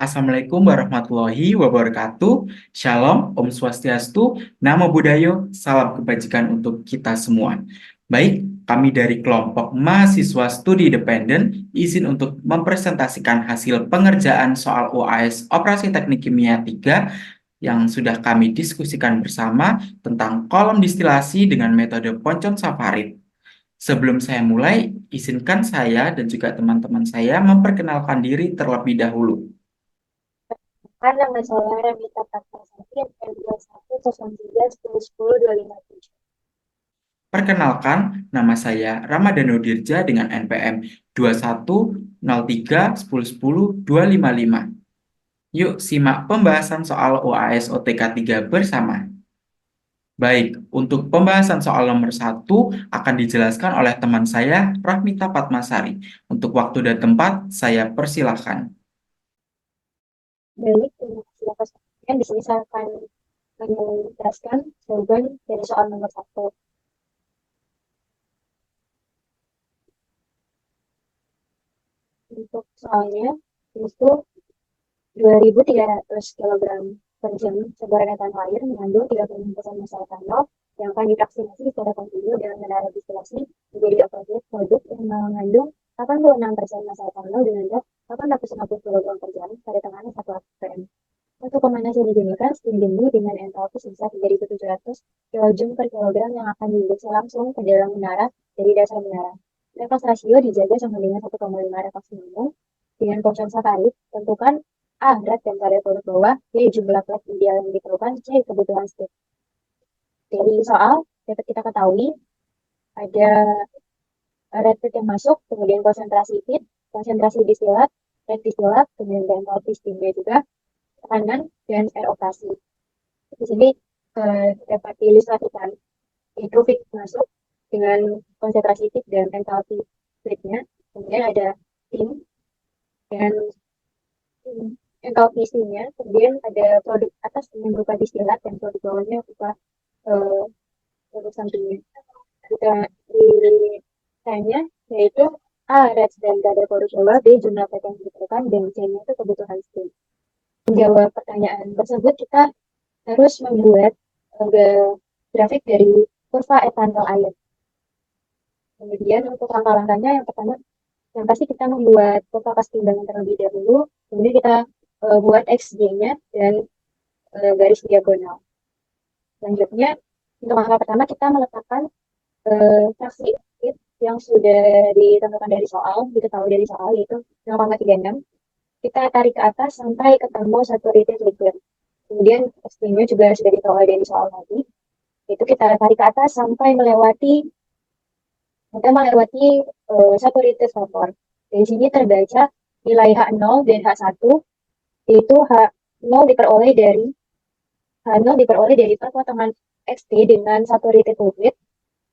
Assalamualaikum warahmatullahi wabarakatuh. Shalom, Om Swastiastu, Namo Buddhaya, salam kebajikan untuk kita semua. Baik, kami dari kelompok mahasiswa studi independen izin untuk mempresentasikan hasil pengerjaan soal UAS Operasi Teknik Kimia 3 yang sudah kami diskusikan bersama tentang kolom distilasi dengan metode Ponchon-Safarid. Sebelum saya mulai, izinkan saya dan juga teman-teman saya memperkenalkan diri terlebih dahulu. Karena masalah Ramita Pratasari N2103101025. Perkenalkan, nama saya Ramadhano Dirja dengan NPM 2103110255. Yuk simak pembahasan soal UAS OTK 3 bersama. Baik, untuk pembahasan soal nomor 1 akan dijelaskan oleh teman saya, Rahmita Patmasari. Untuk waktu dan tempat, saya persilahkan. Baik, terima kasih atas perhatian. Di sini saya akan menjelaskan jawaban dari soal nomor satu. Untuk soalnya, itu 2.300 kilogram per jam sebaran etanol air mengandung 36% massa etanol yang akan divaksinasi secara kontinu dengan menara distilasi menjadi produk yang mengandung 86% massa etanol dengan gas 850 kg per jam pada tekanan 1 atm. Untuk pemanasan digunakan steam dingin dengan entalpi sebesar 3.700 kJ per kilogram yang akan diinjeksi langsung ke dalam menara dari dasar menara. Redox rasio dijaga sama dengan 1,5 redox minimum. Dengan Ponchon-Safarid, tentukan A. Berat dan kadar produk bawah. B. Jumlah plat ideal yang diperlukan. C. Kebutuhan stik. Dari soal dapat kita ketahui ada red yang masuk, kemudian konsentrasi feed, konsentrasi distilat, red distilat, kemudian enthalpy steamnya juga, tekanan, dan air operasi. Di sini dapat diilustrasikan itu feed masuk dengan konsentrasi feed dan enthalpy feednya. Kemudian ada steam dan enthalpy steamnya. Kemudian ada produk atas yang berupa distilat dan produk bawahnya berupa uh, produk sampingnya. Kita ditanya yaitu A. Red dan kadar produk bawah, B. Jumlah PT yang diperlukan, dan C-nya itu kebutuhan steam. Menjawab pertanyaan tersebut, kita harus membuat grafik dari kurva etanol air. Kemudian untuk langkah-langkahnya yang pertama, yang pasti kita membuat kurva kesetimbangan terlebih dahulu. Kemudian kita buat XY-nya dan garis diagonal. Selanjutnya, untuk langkah pertama kita meletakkan fraksi yang sudah ditentukan dari soal, diketahui dari soal, yaitu 0,36. Kita tarik ke atas sampai ketemu satu titik liquid. Kemudian XY-nya juga sudah diketahui dari soal tadi. Itu kita tarik ke atas sampai melewati satu titik vapor. Dari sini terbaca nilai H0 dan H1, yaitu H0 diperoleh dari perpotongan XD dengan satu titik liquid.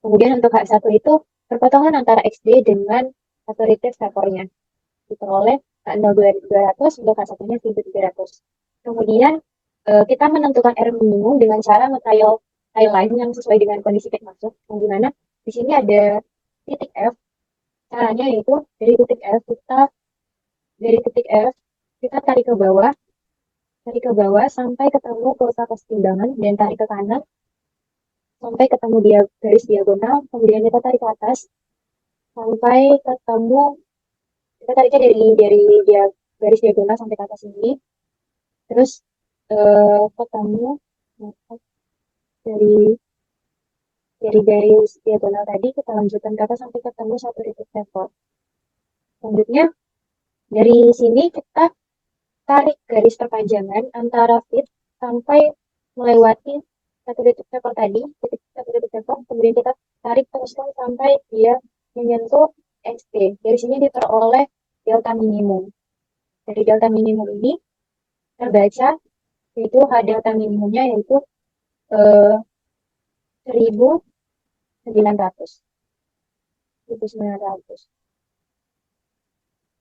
Kemudian untuk H1 itu perpotongan antara XD dengan satu titik vapornya. Diperoleh H0 200 untuk H1-nya 1.300. Kemudian kita menentukan R minimum dengan cara nge-trial line yang sesuai dengan kondisi feed masuk. Yang dimana di sini ada titik F. Caranya yaitu dari titik F kita tarik ke bawah sampai ketemu kurva kesetimbangan dan tarik ke kanan sampai ketemu dia garis diagonal. Kemudian kita tarik ke atas sampai ketemu, kita tariknya dari dia garis diagonal sampai ke atas ini. Terus ketemu dari garis diagonal tadi kita lanjutkan ke atas sampai ketemu satu titik vapor. Selanjutnya dari sini kita tarik garis perpanjangan antara feed sampai melewati satu titik vapor tadi, satu titik vapor, kemudian kita tarik teruskan sampai dia menyentuh XT. Dari sini diperoleh delta minimum. Dari delta minimum ini terbaca yaitu H delta minimumnya yaitu 1.900. 1.900.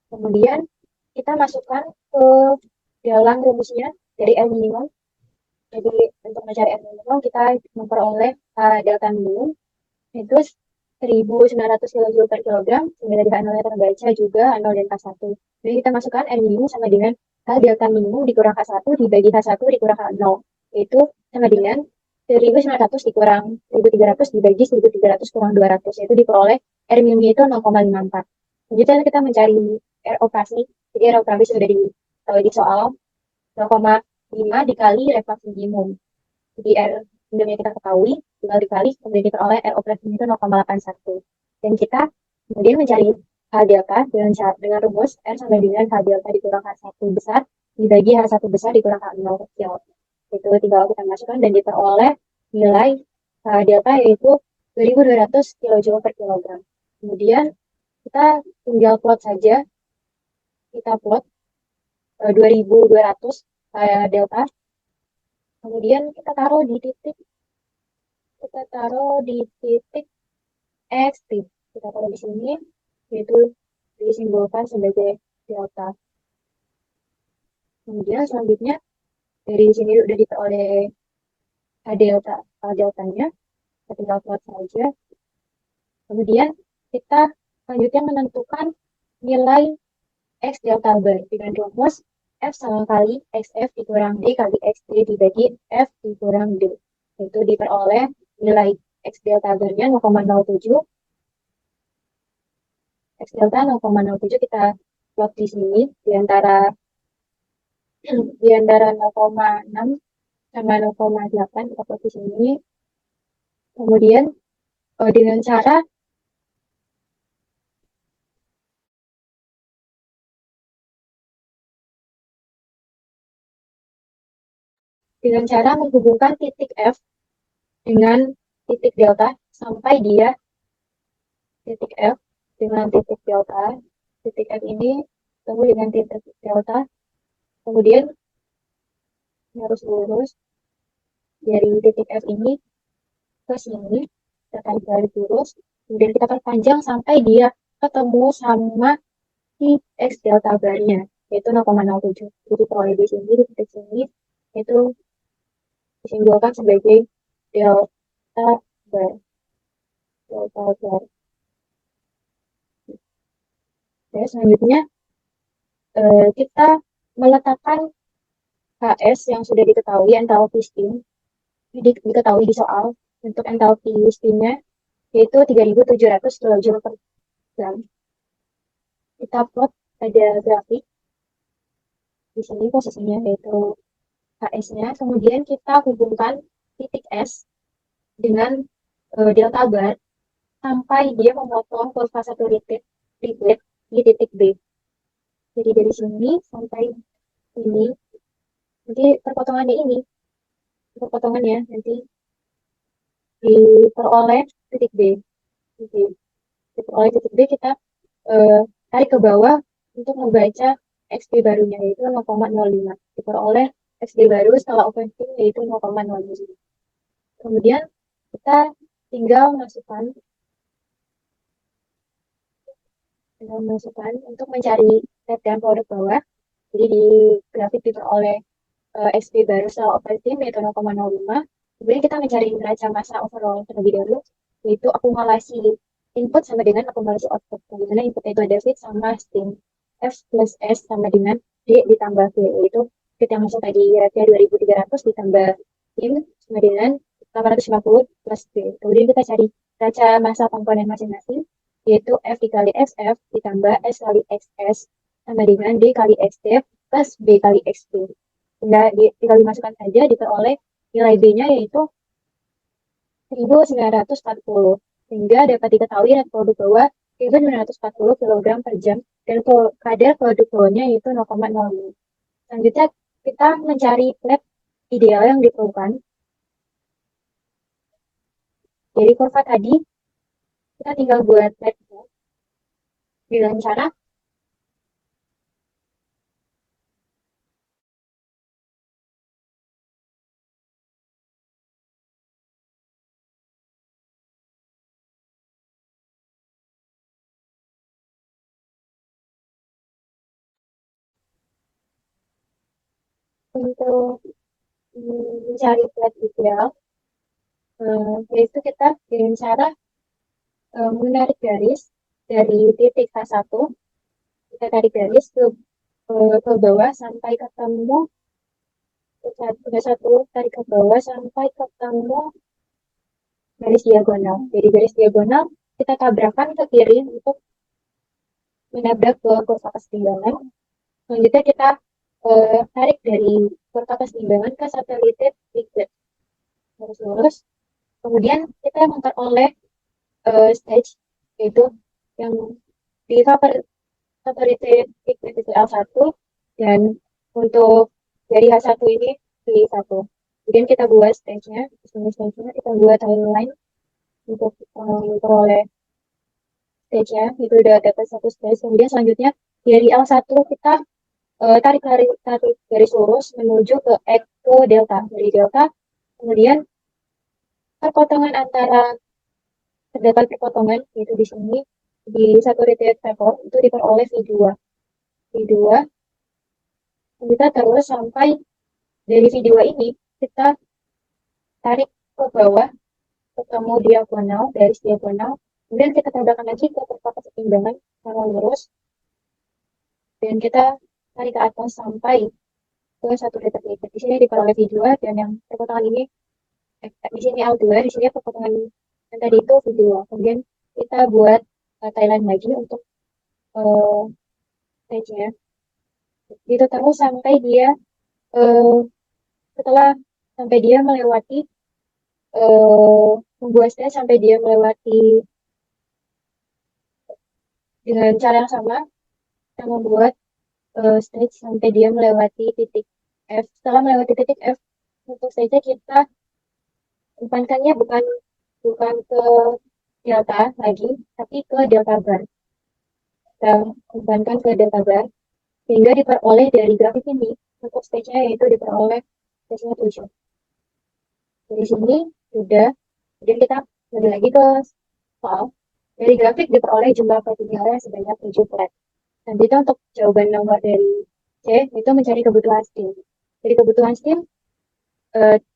Kemudian kita masukkan ke dalam rumusnya dari R minimum. Jadi untuk mencari R minimum kita memperoleh delta minimum itu 1.900 kilojoule per kilogram, sehingga dari H0-nya terbaca juga H0 dan K1. Jadi kita masukkan R minimum sama dengan H delta minimum dikurang K1 dibagi H1 dikurang H0. Itu sama dengan 1.900 dikurang 1.300 dibagi 1.300 kurang 200. Yaitu diperoleh R minimumnya itu 0,54. Selanjutnya kita mencari R operasi. Jadi R operasi sudah di soal 0,5 dikali refleksi minimum. Jadi R minimumnya kita ketahui, tinggal dikali, kemudian diperoleh R operasinya itu 0,81. Dan kita kemudian mencari H delta dengan rumus R sama dengan H delta dikurang H1 besar dibagi H1 besar dikurang H0 kecil. Itu tinggal kita masukkan dan diperoleh nilai H delta yaitu 2.200 kilojoule per kilogram. Kemudian kita tinggal plot saja, kita plot 2.200 delta, kemudian kita taruh di titik X, kita taruh di sini, yaitu disimbolkan sebagai delta. Kemudian selanjutnya dari sini udah diperoleh deltanya, kita tinggal plot saja. Kemudian kita selanjutnya menentukan nilai X delta bar dengan rumus F sama kali XF dikurang D kali XD dibagi F dikurang D. Itu diperoleh nilai X delta barnya 0,07. X delta 0,07 kita plot di sini di antara 0,6 sama 0,8 kita plot di sini. Kemudian dengan cara menghubungkan titik F dengan titik delta sampai dia titik F dengan titik delta, titik F ini ketemu dengan titik delta, kemudian harus lurus dari titik F ini ke sini, kita tarik garis lurus, kemudian kita perpanjang sampai dia ketemu sama si X delta barnya, yaitu 0,07. Jadi peroleh di sini, di titik sini, itu disimbolkan sebagai delta bar. Delta bar. Oke, selanjutnya kita meletakkan HS yang sudah diketahui entalpi steam, diketahui di soal untuk entalpi steamnya yaitu 3.700 kilojoule per gram. Kita plot pada grafik di sini posisinya yaitu HS-nya, kemudian kita hubungkan titik S dengan delta bar sampai dia memotong kurva saturated triplet di titik B. Jadi dari sini sampai ini, nanti perpotongannya nanti diperoleh titik B. Jadi diperoleh titik B kita tarik ke bawah untuk membaca XP barunya yaitu 0,05. Diperoleh XP baru setelah opening yaitu 0,05. Kemudian kita tinggal masukkan untuk mencari dan produk bawah. Jadi di grafik diperoleh XP baru setelah opening yaitu 0,05. Kemudian kita mencari neraca massa overall terlebih dahulu, yaitu akumulasi input sama dengan akumulasi output. Dimana input itu ada feed sama steam. F plus S sama dengan D ditambah V, yaitu feed yang masuk tadi ratio 2.300 ditambah steam sama dengan 850 plus V. Kemudian kita cari neraca massa komponen masing-masing, yaitu F dikali XF ditambah S kali XS sama dengan D kali XD plus B kali XP. Tinggal dimasukkan saja, diperoleh nilai B-nya yaitu 1.940. Sehingga dapat diketahui net produk bawah 1.940 kg per jam dan kadar produk bawahnya yaitu 0,05. Selanjutnya kita mencari flat ideal yang diperlukan. Dari kurva tadi, kita tinggal buat flat dengan cara untuk mencari flat ideal, yaitu kita dengan cara menarik garis dari titik H1, kita tarik garis ke bawah sampai ketemu satu, tarik ke bawah sampai ketemu garis diagonal. Jadi garis diagonal kita tabrakan ke kiri untuk menabrak ke kurva keseimbangan. Selanjutnya kita tarik dari kurva keseimbangan ke satelit liquid terus lurus. Kemudian kita memperoleh stage, yaitu yang di satelit liquid itu L1, dan untuk dari H1 ini V1. Kemudian kita buat stage-nya, stage-nya kita buat timeline untuk memperoleh stage-nya, itu udah dapat satu stage. Kemudian selanjutnya dari L1 kita tarik garis lurus menuju ke X ke delta. Dari delta, kemudian perpotongan antara terdapat perpotongan, yaitu di sini di satu titik vektor itu diperoleh V2. V2 kita terus sampai dari V2 ini kita tarik ke bawah ketemu diagonal, garis diagonal, kemudian kita tambahkan lagi ke kurva keseimbangan secara lurus, dan kita tarik ke atas sampai ke satu titik titik. Di sini diperoleh V2, dan yang perpotongan ini di sini L2, di sini perpotongan yang tadi itu V2. Kemudian kita buat timeline lagi untuk uh, stage-nya. Gitu terus sampai dia uh, setelah sampai dia melewati membuat stage sampai dia melewati dengan cara yang sama, kita membuat stage sampai dia melewati titik F. Setelah melewati titik F, untuk stage kita umpankannya bukan bukan ke delta lagi, tapi ke delta bar. Kita umpankan ke delta bar, sehingga diperoleh dari grafik ini, untuk stage-nya yaitu diperoleh stage-nya 7. Dari sini sudah, kemudian kita kembali lagi ke soal. Dari grafik diperoleh jumlah partikelnya sebanyak 7 flat. Selanjutnya untuk jawaban nomor dari C, itu mencari kebutuhan steam. Jadi kebutuhan steam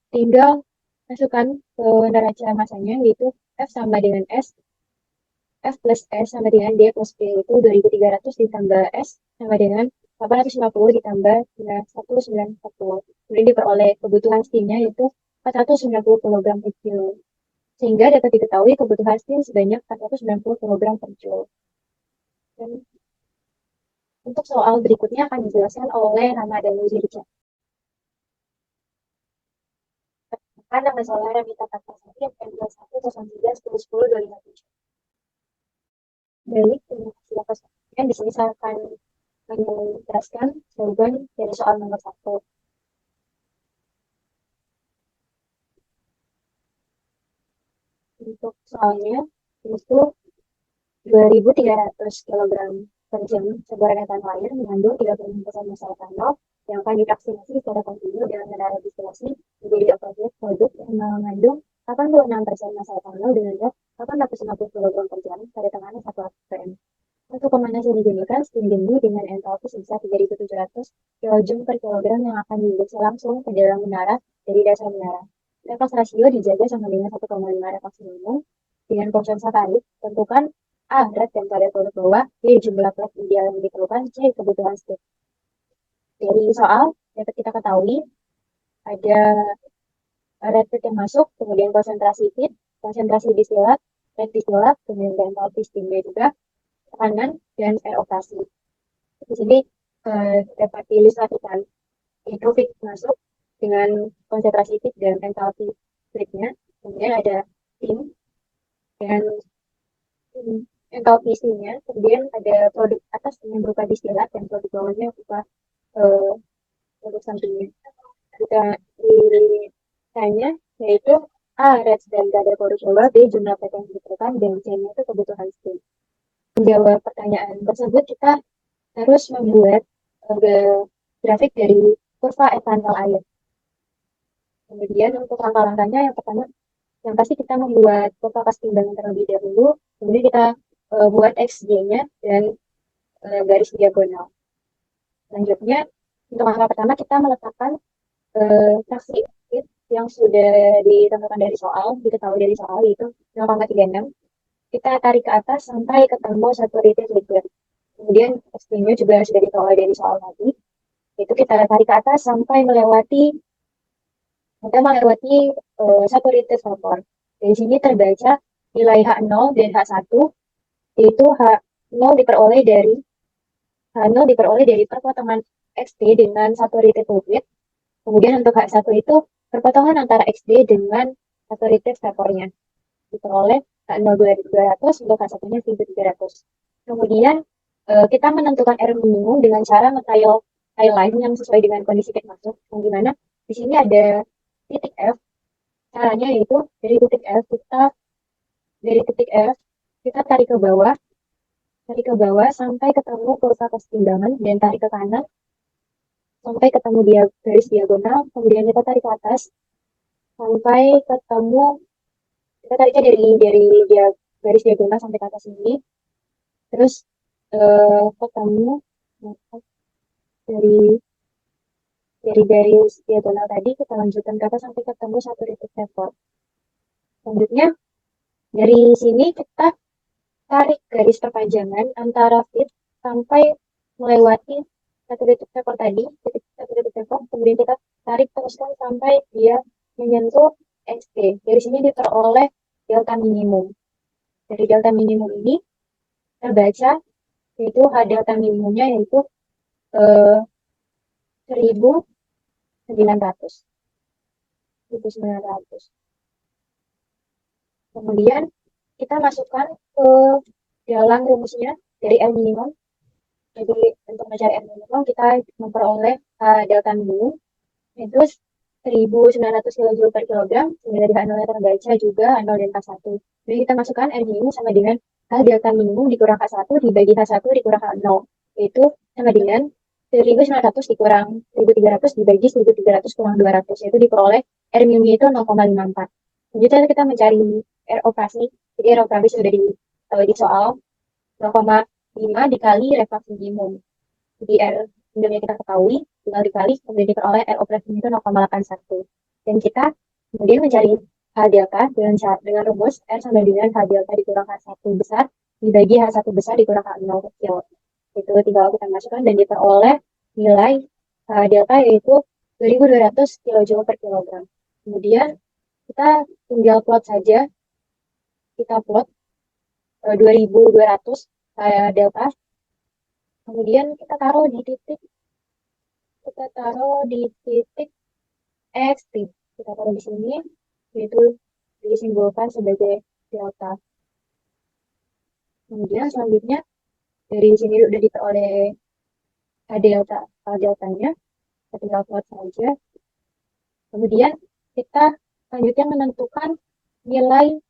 tinggal masukkan ke neraca masanya, yaitu F sama dengan S, F plus S sama dengan D plus P, itu 2300 ditambah S sama dengan 850 ditambah 1940. Kemudian diperoleh kebutuhan steamnya yaitu 490 kg per kilo. Sehingga dapat diketahui kebutuhan steam sebanyak 490 kg per kilo. Dan untuk soal berikutnya akan dijelaskan oleh Rama dan Muzirja. Karena masalah minta kata sakit M21 Baik, terima kasih atas perhatian. Di sini saya akan menjelaskan jawaban dari soal nomor 1. Untuk soalnya, itu 2.300 kg per jam sebuah rentetan air mengandung 36% massa etanol yang akan divaksinasi secara kontinu dengan menara distilasi menjadi produk yang mengandung 86% massa etanol dengan berat 850 kg per jam pada tekanan 1 atm. Untuk pemanasan digunakan steam dingin dengan entalpi sebesar 3.700 kJ per kilogram yang akan diinjeksi langsung ke dalam menara dari dasar menara. Redox rasio dijaga sama dengan 1,5 redox minimum. Dengan konsentrasi tarik, tentukan A. Berat dan kadar produk bawah, B. Jumlah plat ideal yang diperlukan, C. Kebutuhan steam. Dari soal dapat kita ketahui ada red feed yang masuk, kemudian konsentrasi feed, konsentrasi distilat, red distilat, kemudian entalpi steamnya juga, tekanan, dan air operasi. Di sini dapat diilustrasikan itu feed masuk dengan konsentrasi feed dan entalpi feednya. Kemudian ada steam dan entalpi steamnya. Kemudian ada produk atas yang berupa distilat dan produk bawahnya berupa produk sampingnya. Kita ditanya yaitu A. Red dan kadar produk bawah, B. Jumlah plat yang diperlukan, dan C-nya itu kebutuhan steam. Menjawab pertanyaan tersebut, kita harus membuat grafik dari kurva etanol air. Kemudian untuk langkah-langkahnya, yang pertama, yang pasti kita membuat kurva keseimbangan terlebih dahulu, kemudian kita buat XY-nya dan garis diagonal. Selanjutnya, untuk langkah pertama kita meletakkan fraksi yang sudah ditentukan dari soal, diketahui dari soal, yaitu 0,36. kita tarik ke atas sampai ketemu saturated liquid. Kemudian X-nya juga sudah diperoleh dari soal tadi. Itu kita tarik ke atas sampai melewati saturated vapor. Dari sini terbaca nilai H0 dan H1, yaitu H0 diperoleh dari perpotongan XD dengan saturated liquid. Kemudian untuk H1 itu perpotongan antara XD dengan saturated vapornya. Diperoleh H0 200, untuk H1-nya 1300. Kemudian kita menentukan R minimum dengan cara nge-trial line yang sesuai dengan kondisi pit masuk, yang dimana di sini ada titik F. Caranya yaitu dari titik F kita tarik ke bawah sampai ketemu kurva kesetimbangan dan tarik ke kanan sampai ketemu dia garis diagonal, kemudian kita tarik ke atas sampai ketemu, kita tariknya dari dia garis diagonal sampai ke atas ini, terus ketemu dari garis diagonal tadi kita lanjutkan ke atas sampai ketemu satu titik vapor. Selanjutnya dari sini kita tarik garis perpanjangan antara fit sampai melewati satu titik vapor tadi, satu titik vapor, kemudian kita tarik teruskan sampai dia menyentuh XT. Dari sini diperoleh delta minimum. Dari delta minimum ini terbaca yaitu H delta minimumnya yaitu 1900. Kemudian kita masukkan ke dalam rumusnya dari R minimum. Jadi untuk mencari R minimum kita memperoleh delta minimum itu 1900 kJ per kilogram. Kemudian dari H0 terbaca juga H0 dan H1. Jadi kita masukkan R minimum sama dengan H delta minimum dikurang H1 dibagi H1 dikurang H0. Itu sama dengan 1900 dikurang 1300 dibagi 1300 kurang 200. Yaitu diperoleh R minimumnya itu 0,54. Selanjutnya kita mencari R operasi. Jadi R operasi sudah di soal 0,5 dikali refraksi minimum. Jadi R minimumnya kita ketahui, tinggal dikali, kemudian diperoleh R operasi itu 0,81. Dan kita kemudian mencari H delta dengan rumus R sama dengan H delta dikurang H1 besar dibagi H1 besar dikurang H0 kecil. Itu tinggal kita masukkan dan diperoleh nilai H delta yaitu 2200 kJ per kilogram. Kemudian kita tinggal plot saja, kita plot 2200 delta, kemudian kita taruh di titik XT. Kita taruh di sini, yaitu disimbolkan sebagai delta. Kemudian selanjutnya dari sini sudah diperoleh deltanya, kita tinggal plot saja. Kemudian kita selanjutnya menentukan nilai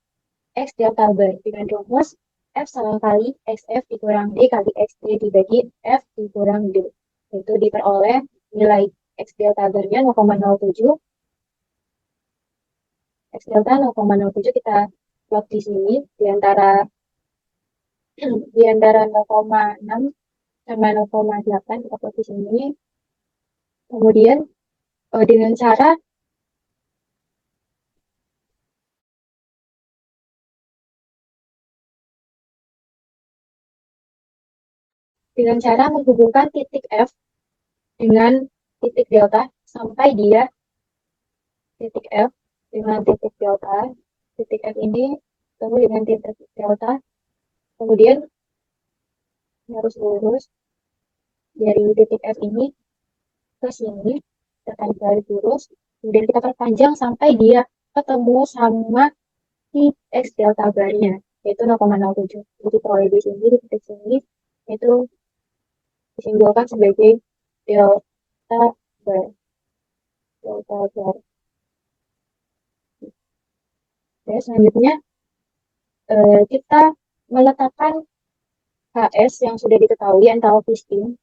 X delta bar dengan rumus F sama kali XF dikurang D kali XD dibagi F dikurang D. Itu diperoleh nilai X delta barnya 0,07. X delta 0,07 kita plot di sini di antara 0,6 sama 0,8 kita plot di sini. Kemudian dengan cara menghubungkan titik F dengan titik delta sampai dia titik F dengan titik delta, titik F ini ketemu dengan titik delta, kemudian harus lurus dari titik F ini ke sini, kita tarik garis lurus, kemudian kita perpanjang sampai dia ketemu sama si X delta barnya, yaitu 0,07. Jadi peroleh di sini, di titik sini, itu disimbolkan sebagai delta bar. Delta bar. Oke, selanjutnya kita meletakkan HS yang sudah diketahui entalpi steam,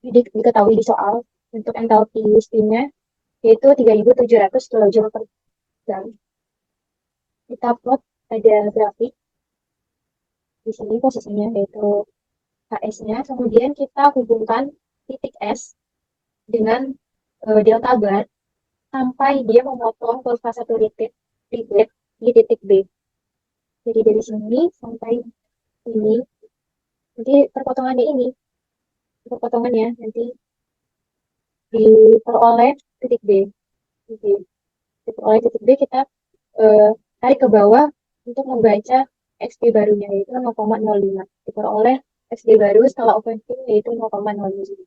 diketahui di soal untuk entalpi steamnya yaitu 3700 kJ per jam. Kita plot ada grafik di sini posisinya yaitu HS-nya, kemudian kita hubungkan titik S dengan delta bar sampai dia memotong kurva saturated liquid di titik B. Jadi dari sini sampai ini, nanti perpotongannya nanti diperoleh titik B. Jadi, diperoleh titik B kita tarik ke bawah untuk membaca XP barunya yaitu 0,05. Diperoleh XP baru setelah overfitting yaitu 0,05.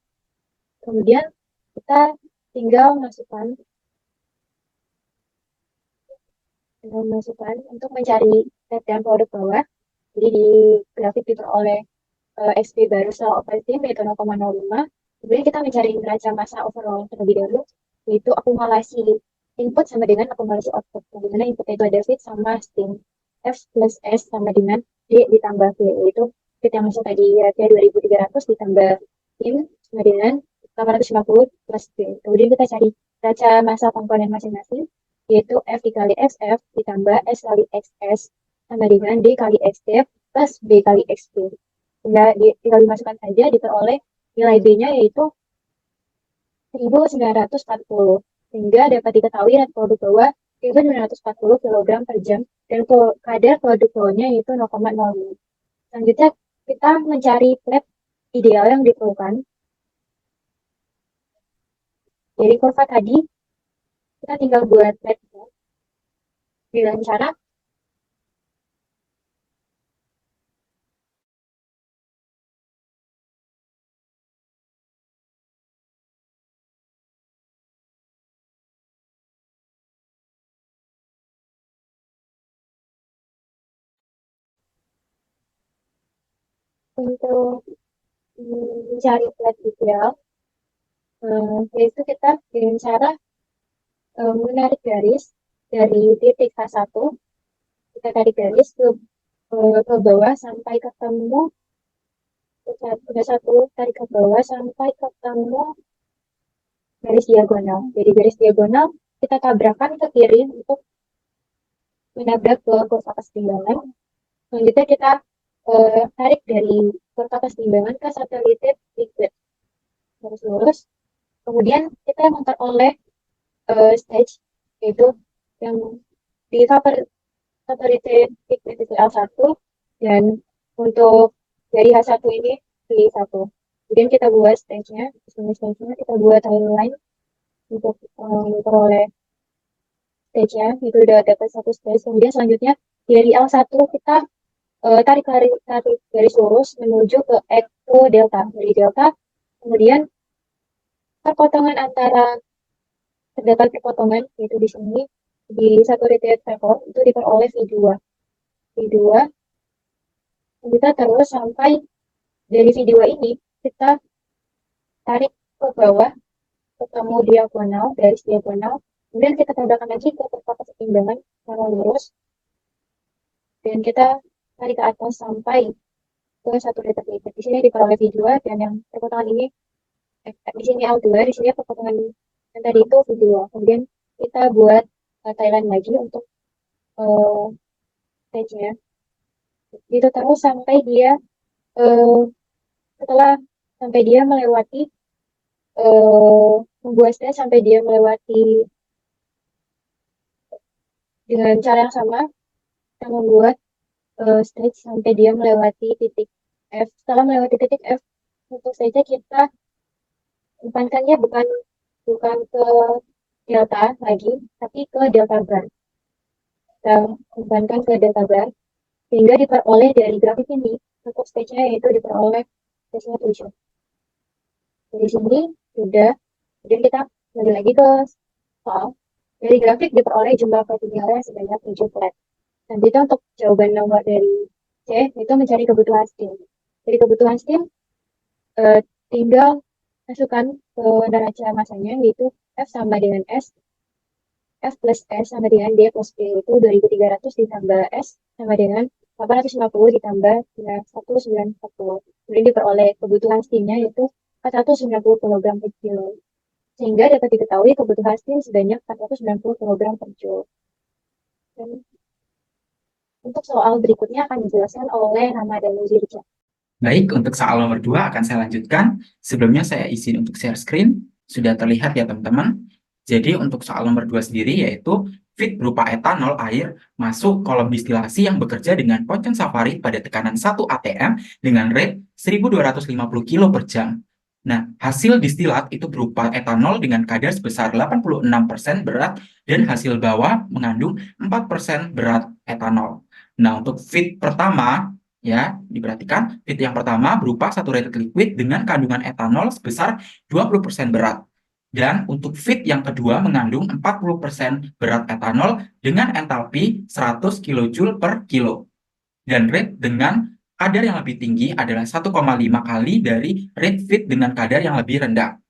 Kemudian kita tinggal masukkan untuk mencari dan produk bawah. Jadi di grafik diperoleh XP baru setelah overfitting yaitu 0,05. Kemudian kita mencari neraca massa overall terlebih dahulu, yaitu akumulasi input sama dengan akumulasi output. Di mana inputnya itu ada fit sama steam. F plus S sama dengan D ditambah V, yaitu fit yang masuk tadi ya 2300 ditambah steam sama dengan 850 plus V. Kemudian kita cari neraca massa komponen masing-masing, yaitu F dikali XF ditambah S kali XS sama dengan D kali XT plus B kali XP. Tinggal dimasukkan saja, diperoleh nilai B-nya yaitu 1940, sehingga dapat diketahui net produk bawah 1940 kg per jam dan kadar produk bawahnya yaitu 0,05. Selanjutnya kita mencari flat ideal yang diperlukan. Dari kurva tadi kita tinggal buat flat dengan cara untuk mencari flat ideal, yaitu kita dengan cara menarik garis dari titik H1, kita tarik garis ke bawah sampai ketemu satu, tarik ke bawah sampai ketemu garis diagonal. Jadi garis diagonal kita tabrakkan ke kiri untuk menabrak ke kurva keseimbangan. Selanjutnya kita tarik dari kurva keseimbangan ke satelit liquid garis lurus. Kemudian kita memperoleh stage, yaitu yang di satelit liquid itu L1, dan untuk dari H1 ini V1. Kemudian kita buat stage-nya, kita buat timeline untuk memperoleh stage-nya, itu udah dapat satu stage. Kemudian selanjutnya dari L1 kita tarik garis lurus menuju ke X to delta. Dari delta, kemudian perpotongan antara terdapat perpotongan, yaitu di sini, di satu titik vektor, itu diperoleh V2. Kita terus sampai dari V2 ini, kita tarik ke bawah, ketemu diagonal, garis diagonal, kemudian kita tambahkan lagi ke kurva keseimbangan secara lurus, dan kita tarik ke atas sampai ke satu titik liquid. Di sini diperoleh V2, dan yang perpotongan ini di sini L2, di sini perpotongan yang tadi itu V2. Kemudian kita buat timeline lagi untuk stage-nya. Itu terus sampai dia setelah sampai dia melewati membuat stage sampai dia melewati dengan cara yang sama, kita membuat stage sampai dia melewati titik F. Setelah melewati titik F, untuk stage kita umpankannya bukan ke delta lagi, tapi ke delta bar. Kita umpankan ke delta bar, sehingga diperoleh dari grafik ini, untuk stage-nya yaitu diperoleh stage-nya 7. Dari sini sudah, kemudian kita kembali lagi ke soal. Dari grafik diperoleh jumlah flat idealnya sebanyak 7 flat. Selanjutnya untuk jawaban nomor dari C, itu mencari kebutuhan steam. Dari kebutuhan steam, tinggal masukkan ke neraca masanya, yaitu F sama dengan S, F plus S sama dengan D plus B, itu 2300 ditambah S sama dengan 850 ditambah 1940. Kemudian diperoleh kebutuhan steamnya yaitu 490 kg per kilo. Sehingga dapat diketahui kebutuhan steam sebanyak 490 kg per joule. Dan untuk soal berikutnya akan dijelaskan oleh Ramadhan Zirja. Baik, untuk soal nomor 2 akan saya lanjutkan. Sebelumnya saya izin untuk share screen. Sudah terlihat ya teman-teman? Jadi untuk soal nomor 2 sendiri yaitu feed berupa etanol air masuk kolom distilasi yang bekerja dengan konsentrat safari pada tekanan 1 atm dengan rate 1250 kilo per jam. Nah, hasil distilat itu berupa etanol dengan kadar sebesar 86% berat dan hasil bawah mengandung 4% berat etanol. Nah, untuk feed pertama, ya, diperhatikan feed yang pertama berupa saturated liquid dengan kandungan etanol sebesar 20% berat. Dan untuk feed yang kedua mengandung 40% berat etanol dengan entalpi 100 kJ per kilo. Dan rate dengan kadar yang lebih tinggi adalah 1,5 kali dari rate feed dengan kadar yang lebih rendah.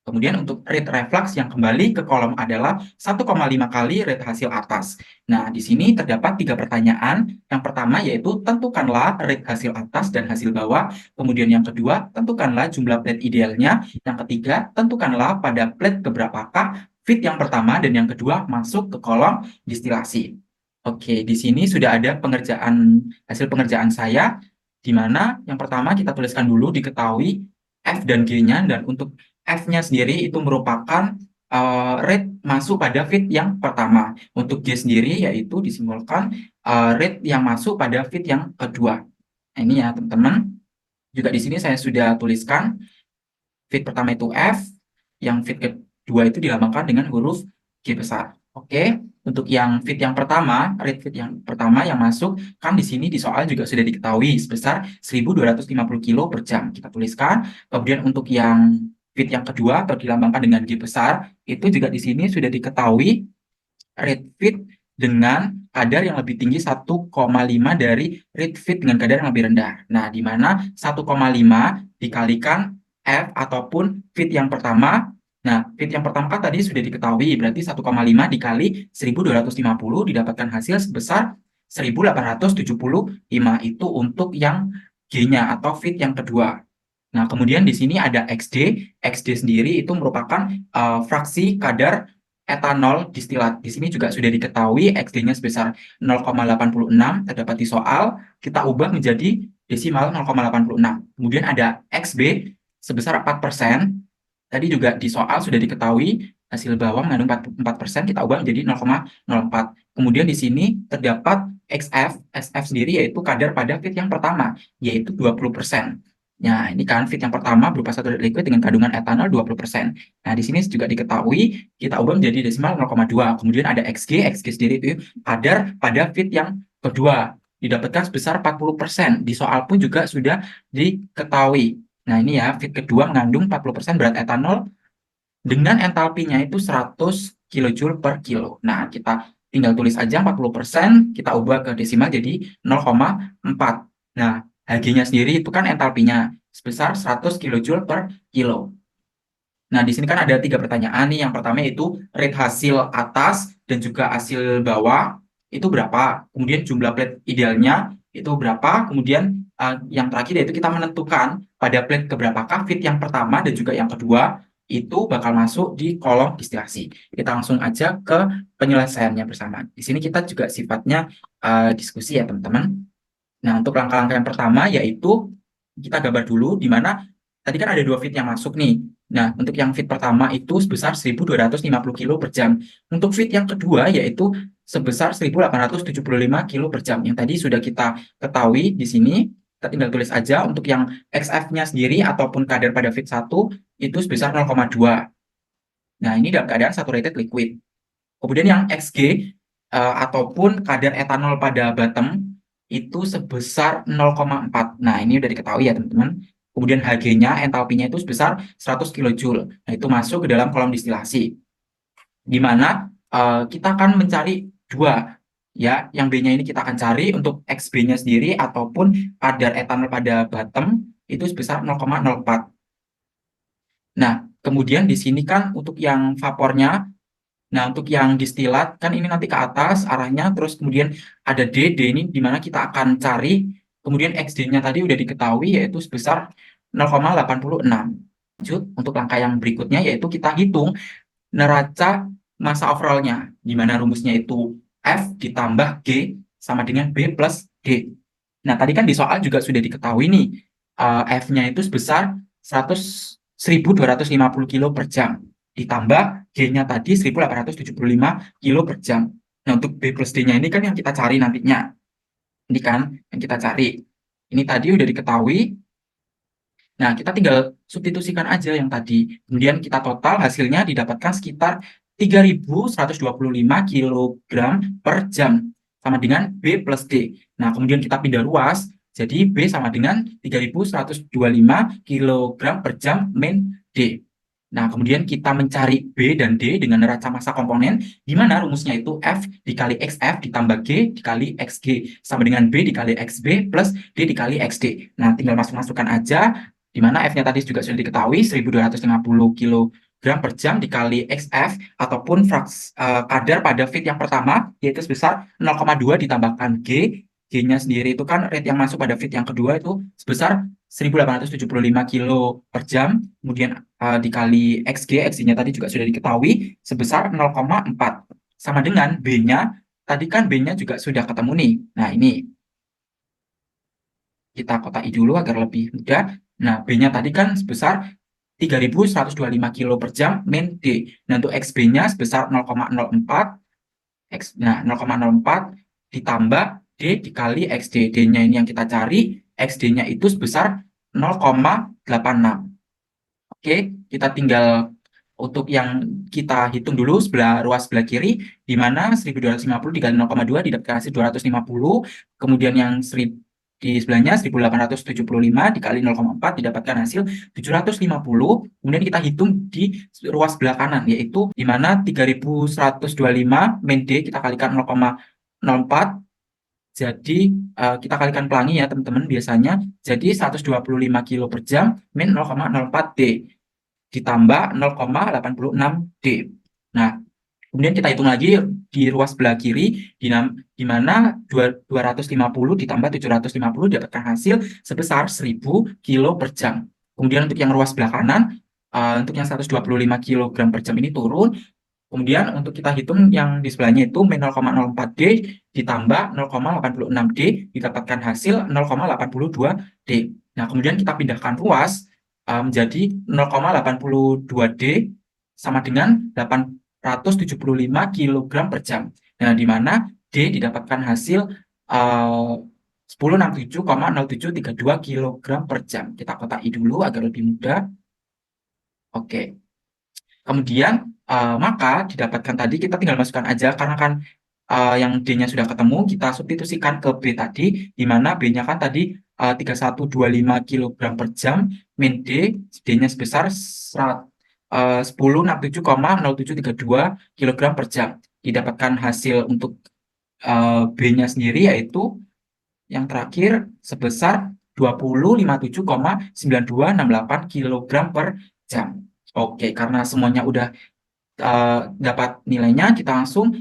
Kemudian untuk rate reflux yang kembali ke kolom adalah 1,5 kali rate hasil atas. Nah, di sini terdapat 3 pertanyaan. Yang pertama yaitu tentukanlah rate hasil atas dan hasil bawah. Kemudian yang kedua, tentukanlah jumlah plate idealnya. Yang ketiga, tentukanlah pada plate keberapakah feed yang pertama dan yang kedua masuk ke kolom distilasi. Oke, di sini sudah ada hasil pengerjaan saya, di mana yang pertama kita tuliskan dulu diketahui F dan G-nya, dan untuk F-nya sendiri itu merupakan rate masuk pada feed yang pertama. Untuk G sendiri yaitu disimbolkan rate yang masuk pada feed yang kedua. Nah, ini ya teman-teman. Juga di sini saya sudah tuliskan feed pertama itu F, yang feed kedua itu dilambangkan dengan huruf G besar. Oke, untuk yang feed yang pertama, rate feed yang pertama yang masuk, kan di sini di soal juga sudah diketahui sebesar 1250 kilo per jam. Kita tuliskan. Kemudian untuk yang feed yang kedua atau dilambangkan dengan G besar, itu juga di sini sudah diketahui rate feed dengan kadar yang lebih tinggi 1,5 dari rate feed dengan kadar yang lebih rendah. Nah, di mana 1,5 dikalikan F ataupun feed yang pertama. Nah, feed yang pertama kan tadi sudah diketahui, berarti 1,5 dikali 1250 didapatkan hasil sebesar 1875. Itu untuk yang G-nya atau feed yang kedua. Nah, kemudian di sini ada XD. XD sendiri itu merupakan fraksi kadar etanol distilat. Di sini juga sudah diketahui XD-nya sebesar 0,86, terdapat di soal. Kita ubah menjadi desimal 0,86. Kemudian ada XB sebesar 4%. Tadi juga di soal sudah diketahui hasil bawah mengandung 4%, kita ubah menjadi 0,04. Kemudian di sini terdapat XF. XF sendiri yaitu kadar pada feed yang pertama, yaitu 20%. Nah, ini kan feed yang pertama berupa saturated liquid dengan kandungan etanol 20%. Nah, di sini juga diketahui kita ubah menjadi desimal 0,2. Kemudian ada XG. XG sendiri itu kadar pada feed yang kedua didapatkan sebesar 40%. Di soal pun juga sudah diketahui. Nah, ini ya, feed kedua mengandung 40% berat etanol dengan entalpinya itu 100 kJ per kilo. Nah, kita tinggal tulis aja 40%, kita ubah ke desimal jadi 0,4. Nah, Hg-nya sendiri itu kan entalpinya sebesar 100 kJ per kilo. Nah, di sini kan ada 3 pertanyaan nih. Yang pertama itu rate hasil atas dan juga hasil bawah itu berapa. Kemudian jumlah plate idealnya itu berapa. Kemudian yang terakhir yaitu kita menentukan pada plate keberapakah feed yang pertama dan juga yang kedua itu bakal masuk di kolom distilasi. Kita langsung aja ke penyelesaiannya bersama. Di sini kita juga sifatnya diskusi ya teman-teman. Nah, untuk langkah-langkah yang pertama yaitu kita gambar dulu di mana tadi kan ada 2 feed yang masuk nih. Nah, untuk yang feed pertama itu sebesar 1250 kilo per jam. Untuk feed yang kedua yaitu sebesar 1875 kilo per jam. Yang tadi sudah kita ketahui di sini, kita tinggal tulis aja untuk yang XF-nya sendiri ataupun kadar pada feed 1 itu sebesar 0,2. Nah, ini dalam keadaan saturated liquid. Kemudian yang XG ataupun kadar etanol pada bottom itu sebesar 0,4. Nah, ini udah diketahui ya, teman-teman. Kemudian Hg-nya, entalpinya itu sebesar 100 kJ. Nah, itu masuk ke dalam kolom distilasi. Di mana kita akan mencari dua, ya. Yang B-nya ini kita akan cari untuk XB-nya sendiri ataupun kadar etanol pada bottom itu sebesar 0,04. Nah, kemudian di sini kan untuk yang vapornya. Nah, untuk yang distilat, kan ini nanti ke atas arahnya, terus kemudian ada D ini di mana kita akan cari, kemudian XD-nya tadi udah diketahui, yaitu sebesar 0,86. Lanjut, untuk langkah yang berikutnya, yaitu kita hitung neraca massa overall-nya, di mana rumusnya itu F ditambah G sama dengan B plus G. Nah, tadi kan di soal juga sudah diketahui nih, F-nya itu sebesar 1250 kilo per jam, ditambah G-nya tadi 1875 kilo per jam. Nah, untuk B plus D-nya ini kan yang kita cari nantinya. Ini kan yang kita cari. Ini tadi udah diketahui. Nah, kita tinggal substitusikan aja yang tadi. Kemudian kita total hasilnya didapatkan sekitar 3.125 kilogram per jam. Sama dengan B plus D. Nah, kemudian kita pindah ruas. Jadi B sama dengan 3.125 kilogram per jam min D. Nah, kemudian kita mencari B dan D dengan neraca massa komponen, di mana rumusnya itu F dikali XF ditambah G dikali XG, sama dengan B dikali XB plus D dikali XD. Nah, tinggal masuk-masukkan aja, di mana F-nya tadi juga sudah diketahui 1.250 kilogram per jam dikali XF, ataupun kadar pada feed yang pertama, yaitu sebesar 0,2 ditambahkan G. G-nya sendiri itu kan rate yang masuk pada feed yang kedua itu sebesar 1.875 kilo per jam, kemudian dikali XG, XG-nya tadi juga sudah diketahui sebesar 0,4. Sama dengan B-nya, tadi kan B-nya juga sudah ketemu nih. Nah, ini kita kotai dulu agar lebih mudah. Nah, B-nya tadi kan sebesar 3.125 kilo per jam min D. Nah, untuk XB-nya sebesar 0,04. Nah, 0,04 ditambah D dikali XD. D-nya ini yang kita cari, XD-nya itu sebesar 0,86. Oke, kita tinggal untuk yang kita hitung dulu ruas sebelah kiri, di mana 1.250 dikali 0,2 didapatkan hasil 250, kemudian yang di sebelahnya 1.875 dikali 0,4 didapatkan hasil 750, kemudian kita hitung di ruas sebelah kanan, yaitu di mana 3.125 min D kita kalikan 0,04, jadi kita kalikan pelangi ya teman-teman biasanya, jadi 125 kilo per jam min 0,04 D ditambah 0,86 D. Nah, kemudian kita hitung lagi di ruas sebelah kiri, di mana 250 ditambah 750 dapatkan hasil sebesar 1.000 kilo per jam. Kemudian untuk yang ruas sebelah kanan, untuk yang 125 kilogram per jam ini turun. Kemudian untuk kita hitung yang di sebelahnya itu min 0,04 D ditambah 0,86 D didapatkan hasil 0,82 D. Nah, kemudian kita pindahkan ruas menjadi 0,82 D sama dengan 875 kilogram per jam. Nah, di mana D didapatkan hasil 1067,0732 kilogram per jam. Kita kotai dulu agar lebih mudah. Oke. Kemudian maka didapatkan tadi kita tinggal masukkan aja, karena kan yang D-nya sudah ketemu, kita substitusikan ke B tadi, di mana B-nya kan tadi 3125 kilogram per jam min D, D-nya sebesar 1067,0732 kilogram per jam. Didapatkan hasil untuk B-nya sendiri yaitu yang terakhir sebesar 2057,9268 kilogram per jam. Oke, karena semuanya udah dapat nilainya, kita langsung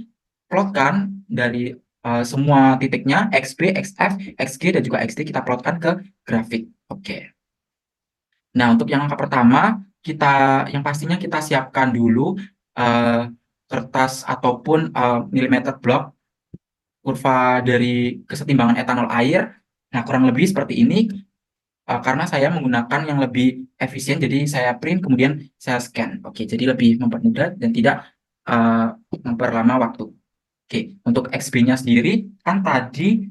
plotkan dari semua titiknya XB, XF, XG, dan juga XD kita plotkan ke grafik. Oke. Nah, untuk yang angka pertama, yang pastinya kita siapkan dulu kertas ataupun milimeter block kurva dari kesetimbangan etanol air. Nah, kurang lebih seperti ini. Karena saya menggunakan yang lebih efisien, jadi saya print kemudian saya scan. Oke, jadi lebih mempermudah dan tidak memperlama waktu. Oke, untuk XB-nya sendiri kan tadi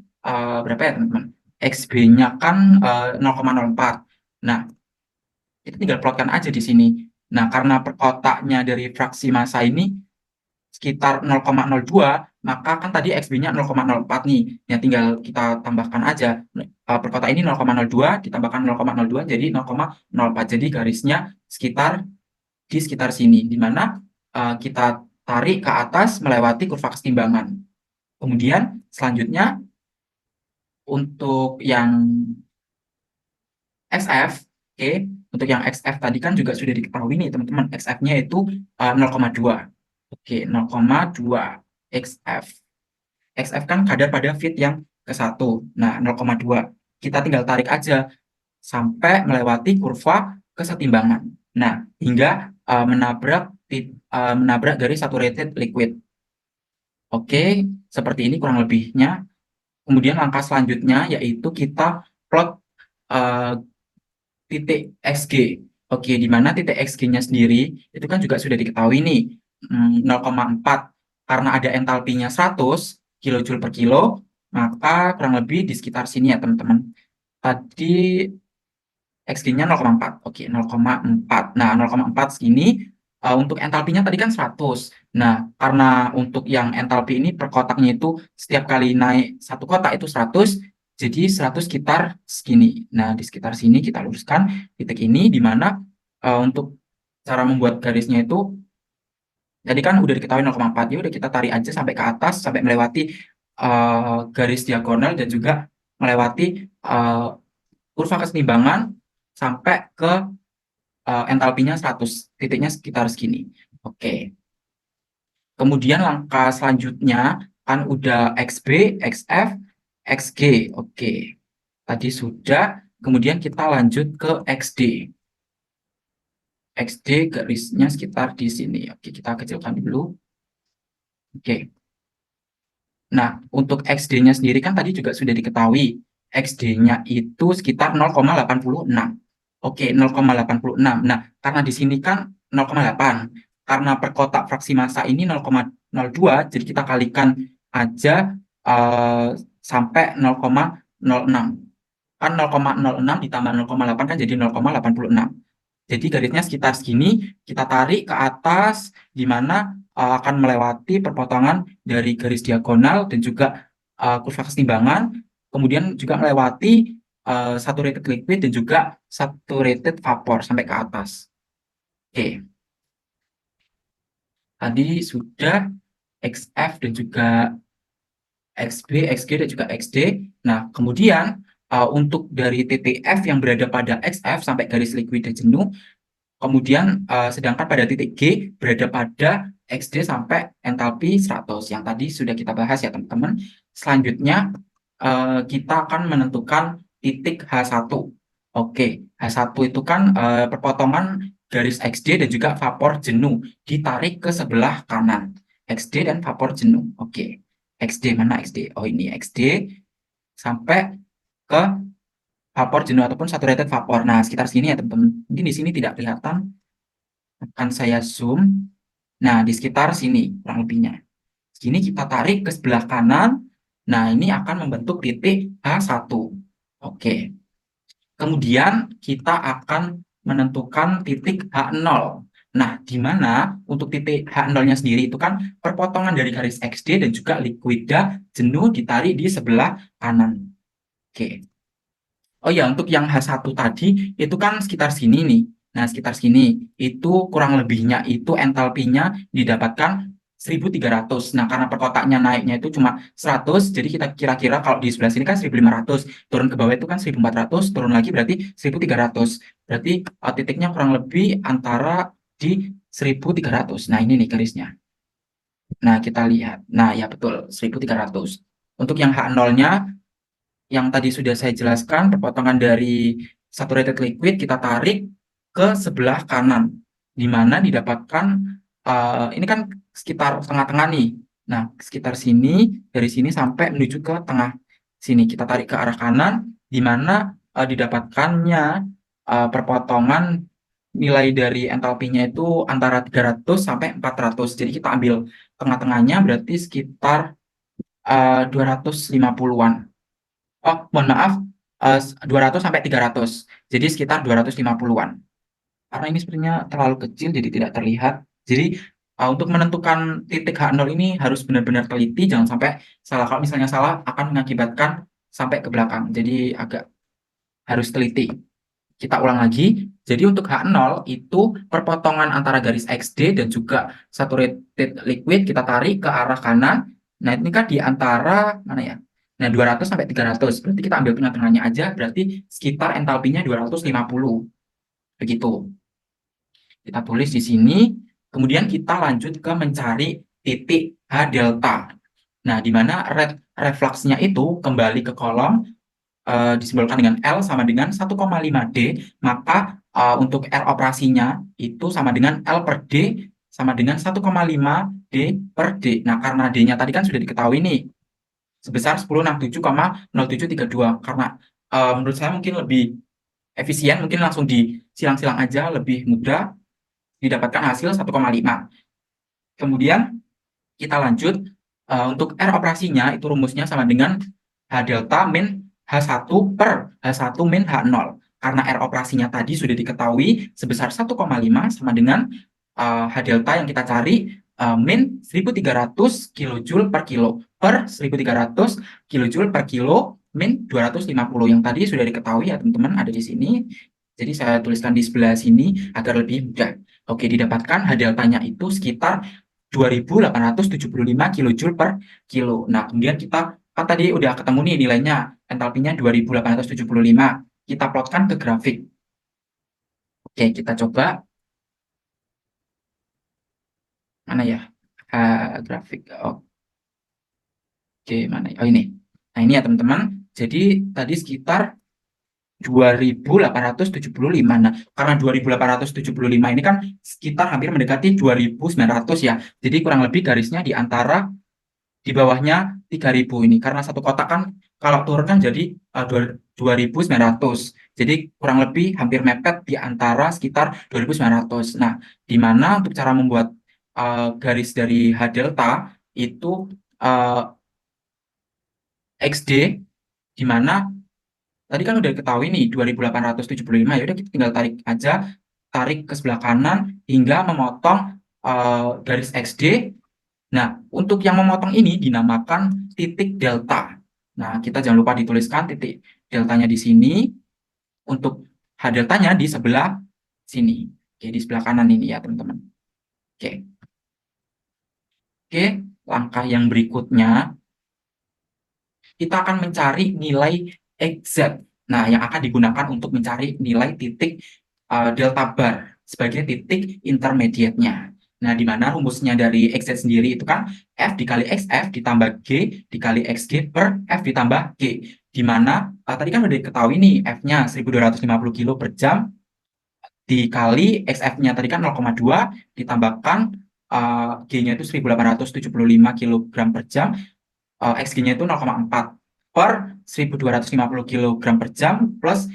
berapa ya teman-teman? XB-nya kan 0,04. Nah, kita tinggal plotkan aja di sini. Nah, karena per kotaknya dari fraksi massa ini sekitar 0,02, maka kan tadi XB-nya 0,04 nih. Ya, tinggal kita tambahkan aja. Per kotak ini 0,02 ditambahkan 0,02 jadi 0,04. Jadi garisnya di sekitar sini, di mana kita tarik ke atas melewati kurva kesetimbangan. Kemudian selanjutnya untuk yang XF, oke, untuk yang XF tadi kan juga sudah diketahui nih teman-teman, XF-nya itu 0,2. Oke, 0,2 XF. XF kan kadar pada feed yang ke-1. Nah, 0,2. Kita tinggal tarik aja sampai melewati kurva kesetimbangan. Nah, hingga menabrak garis saturated liquid. Oke, seperti ini kurang lebihnya. Kemudian langkah selanjutnya yaitu kita plot titik XG. Oke, di mana titik XG-nya sendiri itu kan juga sudah diketahui nih, 0,4 karena ada entalpinya 100 kilojoule per kilo, maka kurang lebih di sekitar sini ya teman-teman. Tadi XG-nya 0,4. Oke, 0,4. Nah, 0,4 segini untuk entalpinya tadi kan 100. Nah, karena untuk yang entalpi ini per kotaknya itu setiap kali naik satu kotak itu 100, jadi 100 sekitar segini. Nah, di sekitar sini kita luruskan titik ini di mana untuk cara membuat garisnya itu tadi kan udah diketahui 0,4, ya udah kita tarik aja sampai ke atas sampai melewati garis diagonal dan juga melewati uh, kurva keseimbangan sampai ke entalpinya 100, titiknya sekitar segini. Oke. Kemudian langkah selanjutnya kan udah XB, XF, XG. Oke. Tadi sudah, kemudian kita lanjut ke XD. XD garisnya sekitar di sini. Oke, kita kecilkan dulu. Oke. Nah, untuk XD-nya sendiri kan tadi juga sudah diketahui. XD-nya itu sekitar 0,86. Oke, 0,86. Nah, karena di sini kan 0,8. Karena per kotak fraksi massa ini 0,02, jadi kita kalikan aja sampai 0,06. Kan 0,06 ditambah 0,8 kan jadi 0,86. Jadi garisnya sekitar segini, kita tarik ke atas, di mana akan melewati perpotongan dari garis diagonal dan juga kurva keseimbangan, kemudian juga melewati saturated liquid dan juga saturated vapor sampai ke atas. Oke, tadi sudah XF dan juga XB, XG dan juga XD. Nah, kemudian untuk dari titik F yang berada pada XF sampai garis liquid dan jenuh, kemudian sedangkan pada titik G berada pada XD sampai entalpi 100 yang tadi sudah kita bahas ya teman-teman. Selanjutnya kita akan menentukan titik H1. Oke, H1 itu kan perpotongan garis XD dan juga vapor jenuh ditarik ke sebelah kanan. XD dan vapor jenuh. Oke. XD mana XD? Oh ini XD sampai ke vapor jenuh ataupun saturated vapor. Nah, sekitar sini ya teman-teman. Mungkin di sini tidak kelihatan. Akan saya zoom. Nah, di sekitar sini kurang lebihnya. Sini kita tarik ke sebelah kanan. Nah, ini akan membentuk titik H1. Oke. Kemudian kita akan menentukan titik H0. Nah, di mana untuk titik H0-nya sendiri itu kan perpotongan dari garis XD dan juga liquida jenuh ditarik di sebelah kanan. Oke. Oh ya, untuk yang H1 tadi itu kan sekitar sini nih. Nah, sekitar sini itu kurang lebihnya itu entalpinya didapatkan 1.300. Nah, karena per kotaknya naiknya itu cuma 100, jadi kita kira-kira kalau di sebelah sini kan 1.500, turun ke bawah itu kan 1.400, turun lagi berarti 1.300. Berarti titiknya kurang lebih antara di 1.300. Nah, ini nih garisnya. Nah, kita lihat. Nah, ya betul, 1.300. Untuk yang H0-nya yang tadi sudah saya jelaskan, perpotongan dari saturated liquid kita tarik ke sebelah kanan, di mana didapatkan, ini kan sekitar tengah-tengah nih. Nah, sekitar sini, dari sini sampai menuju ke tengah sini. Kita tarik ke arah kanan, di mana didapatkannya perpotongan nilai dari entalpinya itu antara 300 sampai 400. Jadi kita ambil tengah-tengahnya berarti sekitar 250-an. Oh, mohon maaf, 200 sampai 300. Jadi sekitar 250-an. Karena ini sebenarnya terlalu kecil, jadi tidak terlihat. Jadi untuk menentukan titik H0 ini harus benar-benar teliti, jangan sampai salah. Kalau misalnya salah, akan mengakibatkan sampai ke belakang. Jadi agak harus teliti. Kita ulang lagi. Jadi untuk H0 itu perpotongan antara garis XD dan juga saturated liquid kita tarik ke arah kanan. Nah, ini kan di antara mana ya? Nah, 200 sampai 300. Berarti kita ambil tengah-tengahnya aja, berarti sekitar entalpinya 250. Begitu. Kita tulis di sini. Kemudian kita lanjut ke mencari titik H delta. Nah, di mana refluxnya itu kembali ke kolom disimbolkan dengan L sama dengan 1,5D, maka untuk R operasinya itu sama dengan L per D sama dengan 1,5D per D. Nah, karena D-nya tadi kan sudah diketahui nih, sebesar 1067,0732. Karena menurut saya mungkin lebih efisien, mungkin langsung disilang-silang aja, lebih mudah didapatkan hasil 1,5. Kemudian kita lanjut, untuk R operasinya itu rumusnya sama dengan H delta min H1 per H1 min H0. Karena R operasinya tadi sudah diketahui sebesar 1,5 sama dengan H delta yang kita cari min 1300 kilojoule per kilo per 1300 kilojoule per kilo min 250. Yang tadi sudah diketahui ya teman-teman, ada di sini. Jadi saya tuliskan di sebelah sini agar lebih mudah. Oke, didapatkan H deltanya itu sekitar 2.875 kilojoule per kilo. Nah, kemudian kita kan tadi udah ketemu nih nilainya, entalpinya 2.875. Kita plotkan ke grafik. Oke, kita coba. Mana ya? Grafik. Oke, mana ya? Oh, ini. Nah, ini ya teman-teman. Jadi tadi sekitar 2.875. Nah, karena 2.875 ini kan sekitar hampir mendekati 2.900 ya. Jadi kurang lebih garisnya di antara di bawahnya 3.000 ini. Karena satu kotak kan kalau turun kan jadi 2.900. Jadi kurang lebih hampir mepet di antara sekitar 2.900. Nah, di mana untuk cara membuat garis dari H delta itu XD, di mana tadi kan udah ketahui nih 2.875, ya udah kita tinggal tarik aja, tarik ke sebelah kanan hingga memotong garis XD. Nah, untuk yang memotong ini dinamakan titik delta. Nah, kita jangan lupa dituliskan titik deltanya di sini. Untuk H deltanya di sebelah sini. Oke, di sebelah kanan ini ya, teman-teman. Oke. Oke, langkah yang berikutnya kita akan mencari nilai exact. Nah, yang akan digunakan untuk mencari nilai titik delta bar sebagai titik intermediate-nya. Nah, di mana rumusnya dari XZ sendiri itu kan F dikali XF ditambah G dikali XG per F ditambah G. Di mana tadi kan udah diketahui nih F-nya 1250 kilo per jam dikali XF-nya tadi kan 0,2 ditambahkan G-nya itu 1875 kilogram per jam, XG-nya itu 0,4 per 1250 kilogram per jam plus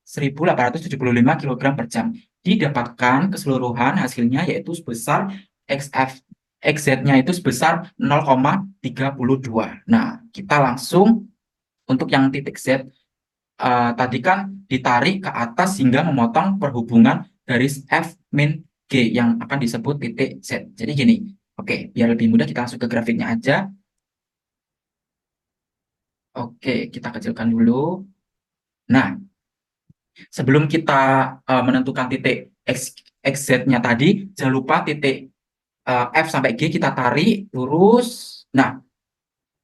1875 kilogram per jam. Didapatkan keseluruhan hasilnya yaitu sebesar XF XZ-nya itu sebesar 0,32. Nah, kita langsung untuk yang titik Z tadi kan ditarik ke atas hingga memotong perhubungan garis F min G yang akan disebut titik Z. Jadi gini, oke, biar lebih mudah kita langsung ke grafiknya aja. Oke, kita kecilkan dulu. Nah, sebelum kita menentukan titik XZ-nya tadi, jangan lupa titik F sampai G kita tarik lurus. Nah,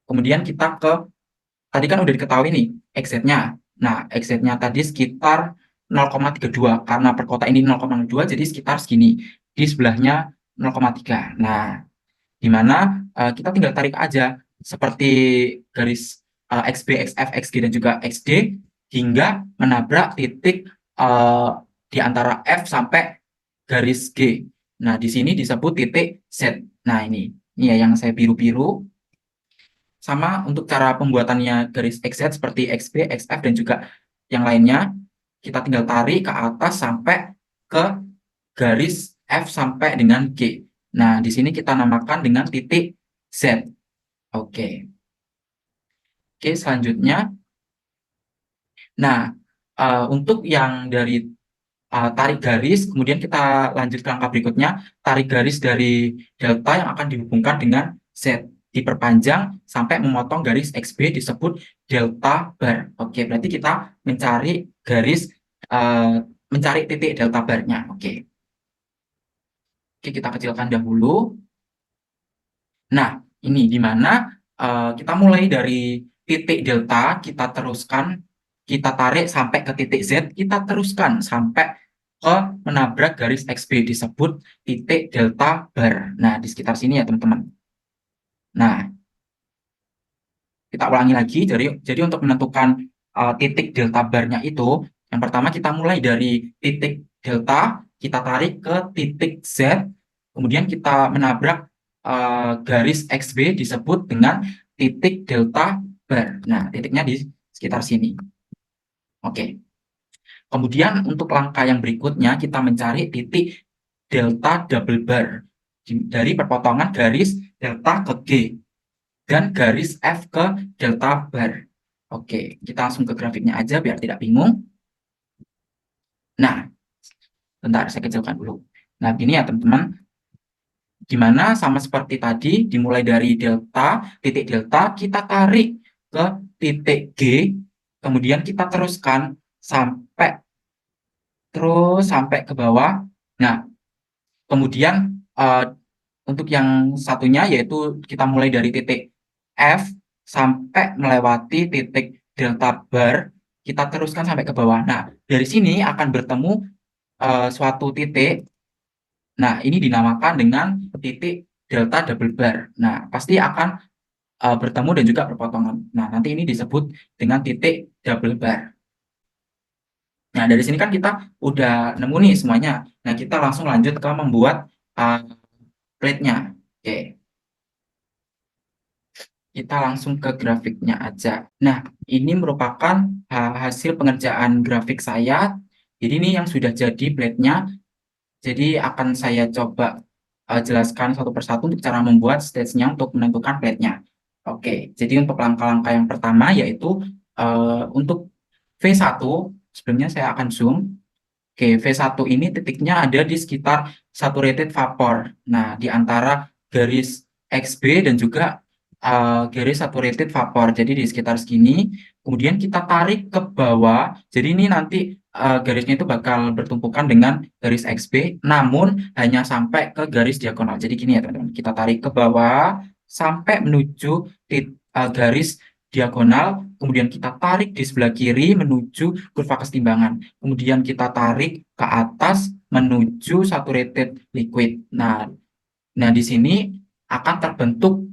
kemudian kita ke, tadi kan udah diketahui nih XZ-nya. Nah, XZ-nya tadi sekitar 0,32. Karena per kota ini 0,2, jadi sekitar segini. Di sebelahnya 0,3. Nah, di mana kita tinggal tarik aja seperti garis XB, XF, XG, dan juga XD hingga menabrak titik di antara F sampai garis G. Nah, di sini disebut titik Z. Nah, ini ya yang saya biru-biru. Sama untuk cara pembuatannya garis XZ seperti XB, XF, dan juga yang lainnya, kita tinggal tarik ke atas sampai ke garis F sampai dengan G. Nah, di sini kita namakan dengan titik Z. Oke. Oke, selanjutnya. Nah, untuk yang dari tarik garis, kemudian kita lanjut ke langkah berikutnya, tarik garis dari delta yang akan dihubungkan dengan Z. Diperpanjang sampai memotong garis XB disebut delta bar. Oke, berarti kita mencari garis, mencari titik delta barnya. Oke. Oke, kita kecilkan dahulu. Nah, ini di mana kita mulai dari titik delta, kita teruskan, kita tarik sampai ke titik Z, kita teruskan sampai ke menabrak garis XB disebut titik delta bar. Nah, di sekitar sini ya teman-teman. Nah, kita ulangi lagi. Jadi untuk menentukan titik delta barnya itu, yang pertama kita mulai dari titik delta, kita tarik ke titik Z, kemudian kita menabrak garis XB disebut dengan titik delta bar. Nah, titiknya di sekitar sini. Oke. Kemudian untuk langkah yang berikutnya kita mencari titik delta double bar. dari perpotongan garis delta ke G dan garis F ke delta bar. Oke, kita langsung ke grafiknya aja biar tidak bingung. Nah, bentar saya kecilkan dulu. Nah, gini ya teman-teman, dimana sama seperti tadi, dimulai dari titik delta, kita tarik ke titik G, kemudian kita teruskan sampai ke bawah. Nah, kemudian untuk yang satunya yaitu kita mulai dari titik F sampai melewati titik delta bar, kita teruskan sampai ke bawah. Nah, dari sini akan bertemu suatu titik. Nah, ini dinamakan dengan titik delta double bar. Nah, pasti akan bertemu dan juga berpotongan. Nah, nanti ini disebut dengan titik double bar. Nah, dari sini kan kita udah nemu nih semuanya. Nah, kita langsung lanjut ke membuat uh, plate-nya. Oke, kita langsung ke grafiknya aja. Nah, ini merupakan hasil pengerjaan grafik saya. Jadi ini yang sudah jadi plate-nya. Jadi akan saya coba jelaskan satu persatu untuk cara membuat stage-nya untuk menentukan plate-nya. Oke, jadi untuk langkah-langkah yang pertama yaitu untuk V1, sebelumnya saya akan zoom. Oke, V1 ini titiknya ada di sekitar saturated vapor. Nah, di antara garis XB dan juga garis saturated vapor. Jadi di sekitar segini. Kemudian kita tarik ke bawah. Jadi ini nanti garisnya itu bakal bertumpukan dengan garis XB, namun hanya sampai ke garis diagonal. Jadi gini ya teman-teman. Kita tarik ke bawah sampai menuju garis diagonal. Kemudian kita tarik di sebelah kiri menuju kurva kesetimbangan. Kemudian kita tarik ke atas menuju saturated liquid. Nah, di sini akan terbentuk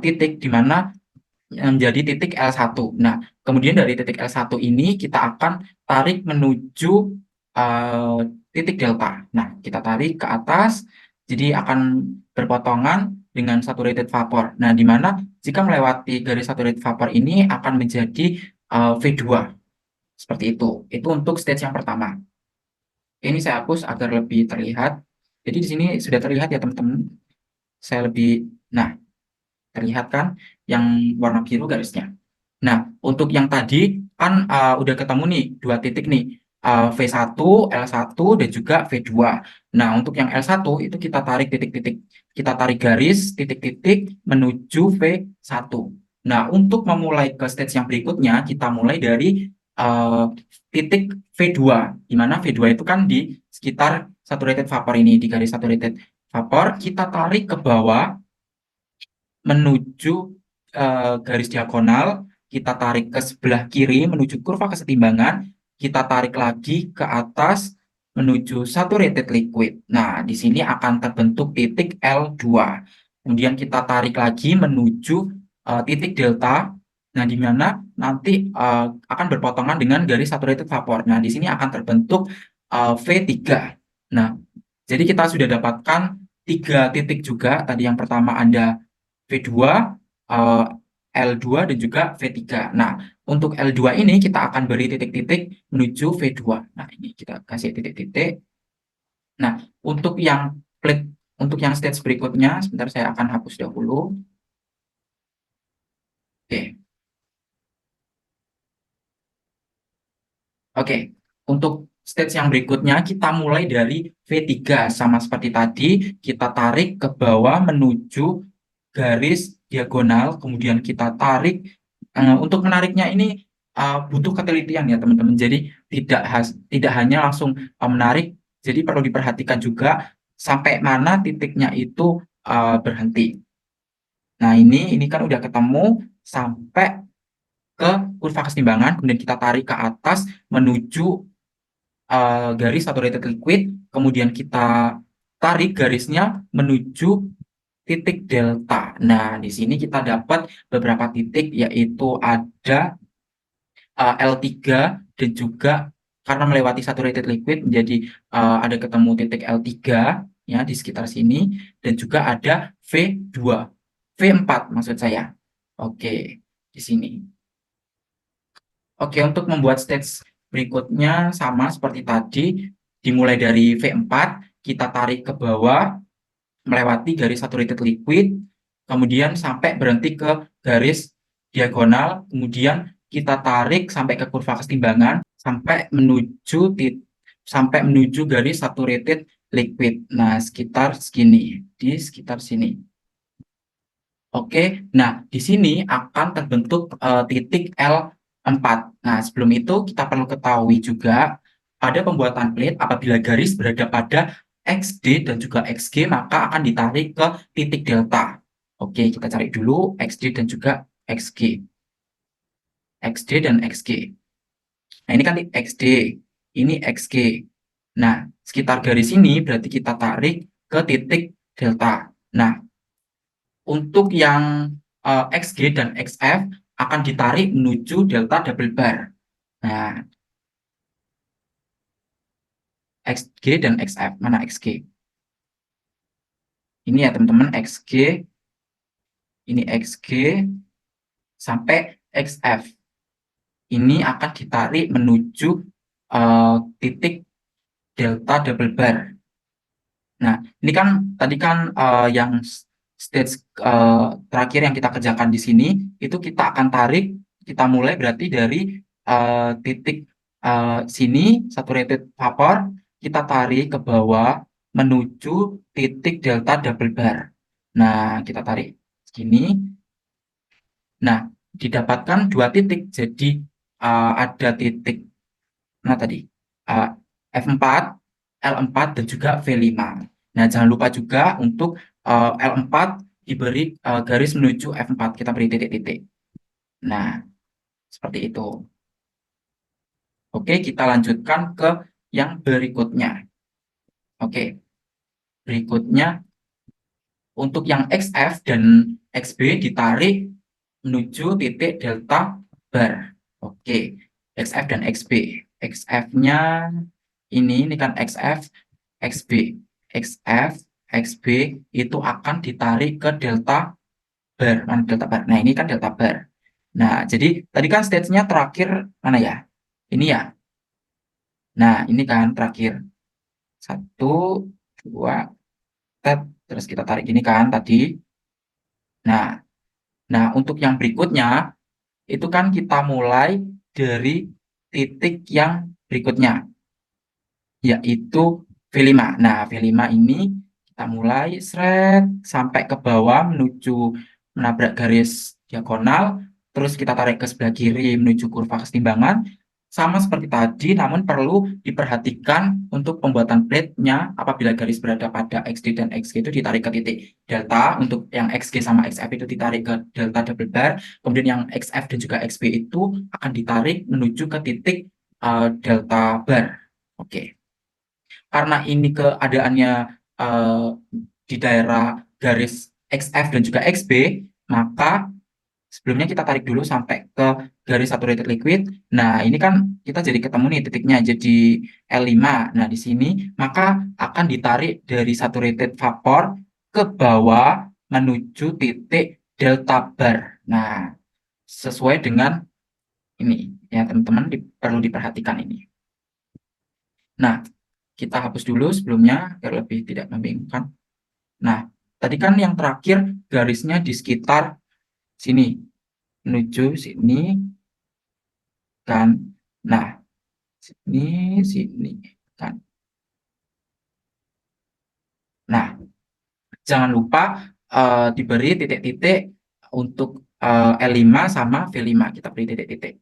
titik di mana menjadi titik L1. Nah, kemudian dari titik L1 ini kita akan tarik menuju uh, titik delta. Nah, kita tarik ke atas, jadi akan berpotongan dengan saturated vapor. Nah, di mana jika melewati garis saturated vapor ini akan menjadi V2. Seperti itu. Itu untuk stage yang pertama. Ini saya hapus agar lebih terlihat. Jadi di sini sudah terlihat ya teman-teman. Saya lebih, nah terlihat kan yang warna biru garisnya. Nah, untuk yang tadi kan udah ketemu nih dua titik nih, V1, L1 dan juga V2. Nah, untuk yang L1 itu kita tarik titik-titik, kita tarik garis titik-titik menuju V1. Nah, untuk memulai ke stage yang berikutnya, kita mulai dari titik V2, di mana V2 itu kan di sekitar saturated vapor ini, di garis saturated vapor, kita tarik ke bawah menuju garis diagonal, kita tarik ke sebelah kiri menuju kurva kesetimbangan, kita tarik lagi ke atas menuju saturated liquid. Nah, di sini akan terbentuk titik L2. Kemudian kita tarik lagi menuju titik delta. Nah, di mana nanti akan berpotongan dengan garis saturated vapor. Nah, di sini akan terbentuk V3. Nah, jadi kita sudah dapatkan tiga titik juga. Tadi yang pertama ada V2, eh, L2, dan juga V3. Nah, untuk L2 ini kita akan beri titik-titik menuju V2. Nah, ini kita kasih titik-titik. Nah, untuk yang plate, untuk yang stage berikutnya, sebentar saya akan hapus dahulu. Oke, oke. Untuk stage yang berikutnya, kita mulai dari V3. Sama seperti tadi, kita tarik ke bawah menuju garis diagonal, kemudian kita tarik. Untuk menariknya ini butuh ketelitian ya teman-teman. Jadi tidak hanya langsung menarik, jadi perlu diperhatikan juga sampai mana titiknya itu berhenti. Nah, ini kan udah ketemu sampai ke kurva kesetimbangan, kemudian kita tarik ke atas menuju garis saturated liquid, kemudian kita tarik garisnya menuju titik delta. Nah, di sini kita dapat beberapa titik, yaitu ada L3 dan juga karena melewati saturated liquid menjadi ada ketemu titik L3 ya di sekitar sini, dan juga ada V2, V4 maksud saya. Oke, di sini. Oke, untuk membuat stage berikutnya sama seperti tadi, dimulai dari V4, kita tarik ke bawah melewati garis saturated liquid, kemudian sampai berhenti ke garis diagonal, kemudian kita tarik sampai ke kurva kesetimbangan sampai menuju garis saturated liquid. Nah, sekitar segini, di sekitar sini. Oke, nah di sini akan terbentuk titik L4. Nah, sebelum itu kita perlu ketahui juga pada pembuatan plate apabila garis berada pada XD dan juga XG maka akan ditarik ke titik delta. Oke, kita cari dulu XD dan juga XG. XD dan XG. Nah, ini kan XD, ini XG. Nah, sekitar garis ini berarti kita tarik ke titik delta. Nah, untuk yang XG dan XF akan ditarik menuju delta double bar. Nah, XG dan XF, mana XG? Ini ya teman-teman, XG, ini XG, sampai XF. Ini akan ditarik menuju titik delta double bar. Nah, ini kan tadi kan yang stage terakhir yang kita kerjakan di sini, itu kita akan tarik, kita mulai berarti dari titik sini, saturated vapor, kita tarik ke bawah menuju titik delta double bar. Nah, kita tarik segini. Nah, didapatkan dua titik, jadi ada titik, nah tadi, uh, F4, L4, dan juga V5. Nah, jangan lupa juga untuk L4 diberi garis menuju F4, kita beri titik-titik. Nah, seperti itu. Oke, kita lanjutkan ke yang berikutnya. Oke, berikutnya untuk yang XF dan XB ditarik menuju titik delta bar. Oke, XF dan XB. XF-nya ini kan XF, XB. XF, XB itu akan ditarik ke delta bar. Mana delta bar? Nah, ini kan delta bar. Nah, jadi tadi kan stage-nya terakhir mana ya? Ini ya. Nah, ini kan terakhir. Satu, dua, tet. Terus kita tarik ini kan tadi. Nah, untuk yang berikutnya, itu kan kita mulai dari titik yang berikutnya, yaitu V5. Nah, V5 ini kita mulai seret sampai ke bawah menuju menabrak garis diagonal, terus kita tarik ke sebelah kiri menuju kurva kesetimbangan, sama seperti tadi, namun perlu diperhatikan untuk pembuatan plate-nya apabila garis berada pada XD dan XG itu ditarik ke titik delta, untuk yang XG sama XF itu ditarik ke delta double bar, kemudian yang XF dan juga XB itu akan ditarik menuju ke titik delta bar. Oke. Karena ini keadaannya eh, di daerah garis XF dan juga XB, maka sebelumnya kita tarik dulu sampai ke garis saturated liquid. Nah, ini kan kita jadi ketemu nih titiknya jadi L5. Nah, di sini maka akan ditarik dari saturated vapor ke bawah menuju titik delta bar. Nah, sesuai dengan ini ya teman-teman, perlu diperhatikan ini. Nah, kita hapus dulu sebelumnya agar lebih tidak membingungkan. Nah, tadi kan yang terakhir garisnya di sekitar sini, menuju sini kan. Nah, sini, sini kan. Nah, jangan lupa diberi titik-titik untuk L5 sama V5. Kita beri titik-titik.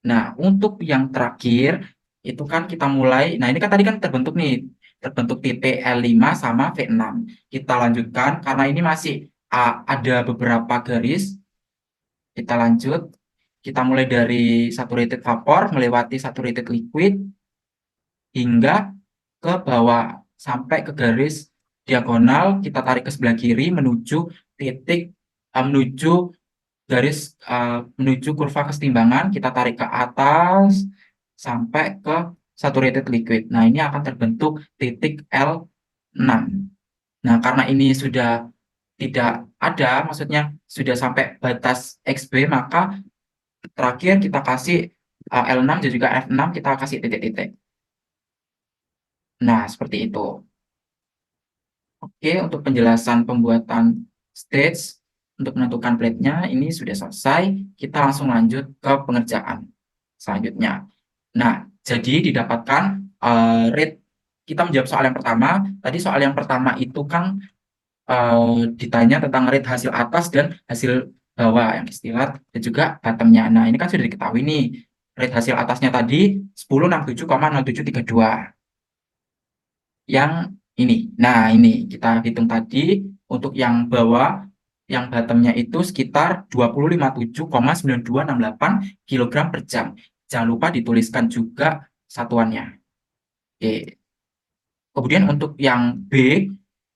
Nah, untuk yang terakhir, itu kan kita mulai, nah ini kan tadi kan terbentuk nih, terbentuk titik L5 sama V6. Kita lanjutkan, karena ini masih ada beberapa garis, kita lanjut. Kita mulai dari saturated vapor, melewati saturated liquid, hingga ke bawah, sampai ke garis diagonal, kita tarik ke sebelah kiri, menuju titik, menuju garis menuju kurva kesetimbangan, kita tarik ke atas sampai ke saturated liquid. Nah, ini akan terbentuk titik L6. Nah, karena ini sudah tidak ada, maksudnya sudah sampai batas XB, maka terakhir kita kasih L6 dan juga F6, kita kasih titik-titik. Nah, seperti itu. Oke, untuk penjelasan pembuatan stage untuk menentukan plate-nya ini sudah selesai. Kita langsung lanjut ke pengerjaan selanjutnya. Nah, jadi didapatkan rate kita menjawab soal yang pertama. Tadi soal yang pertama itu kan ditanya tentang rate hasil atas dan hasil bawah yang istilah dan juga bottomnya. Nah, ini kan sudah diketahui nih. Rate hasil atasnya tadi 1067,0732 yang ini. Nah, ini kita hitung tadi untuk yang bawah, yang bottomnya itu sekitar 2057,9268 kilogram per jam. Jangan lupa dituliskan juga satuannya. Oke. Kemudian untuk yang B,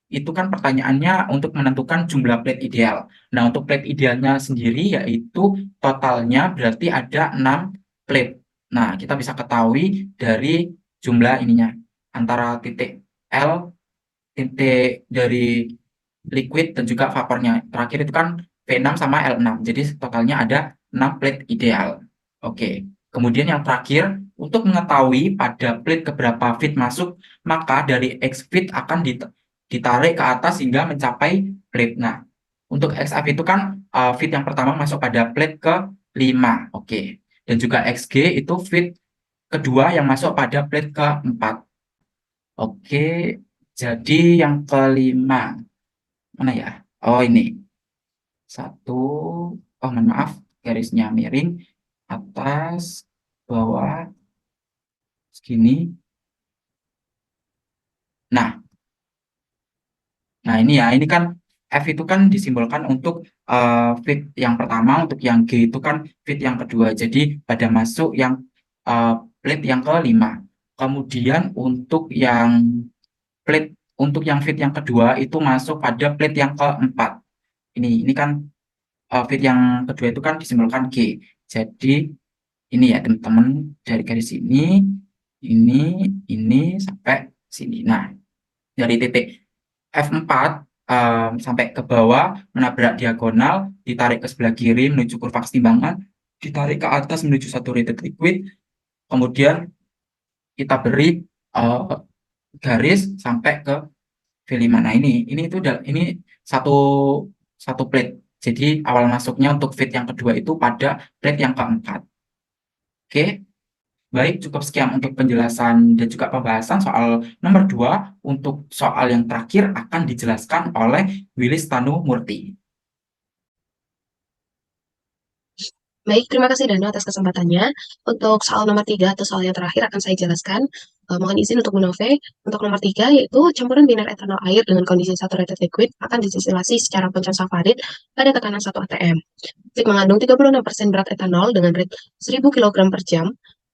itu kan pertanyaannya untuk menentukan jumlah plate ideal. Nah, untuk plate idealnya sendiri yaitu totalnya berarti ada 6 plate. Nah, kita bisa ketahui dari jumlah ininya antara titik L, titik dari liquid dan juga vapornya. Terakhir itu kan V6 sama L6. Jadi totalnya ada 6 plate ideal. Oke. Kemudian yang terakhir, untuk mengetahui pada plate keberapa feed masuk, maka dari X feed akan ditarik ke atas hingga mencapai plate. Nah, untuk XF itu kan feed yang pertama masuk pada plate ke-5. Oke. Dan juga XG itu feed kedua yang masuk pada plate ke-4. Oke. Jadi yang kelima. Mana ya? Oh, ini. Satu. Oh, mohon maaf. Garisnya miring. Atas, bawah, segini. Nah, nah ini ya. Ini kan F itu kan disimbolkan untuk feed yang pertama, untuk yang G itu kan feed yang kedua. Jadi pada masuk yang uh, plate yang kelima. Kemudian plate untuk yang feed yang kedua itu masuk pada plate yang keempat. Ini kan feed yang kedua itu kan disimbolkan G. Jadi ini ya teman-teman dari garis ini, ini sampai sini. Nah, dari titik F4 sampai ke bawah, menabrak diagonal, ditarik ke sebelah kiri menuju kurva kesetimbangan, ditarik ke atas menuju saturated liquid, kemudian kita beri uh, garis sampai ke V5. Nah, ini itu ini satu satu plate. Jadi awal masuknya untuk feed yang kedua itu pada plate yang keempat. Oke. Baik, cukup sekian untuk penjelasan dan juga pembahasan soal nomor 2. Untuk soal yang terakhir akan dijelaskan oleh Willis Tanu Murti. Baik, terima kasih Dano atas kesempatannya. Untuk soal nomor 3 atau soal yang terakhir akan saya jelaskan. Mohon izin untuk menove. Untuk nomor 3 yaitu campuran binar etanol air dengan kondisi saturated liquid akan distilasi secara concentrated pada tekanan 1 atm. Fluid mengandung 36% berat etanol dengan rate 1000 kg per jam.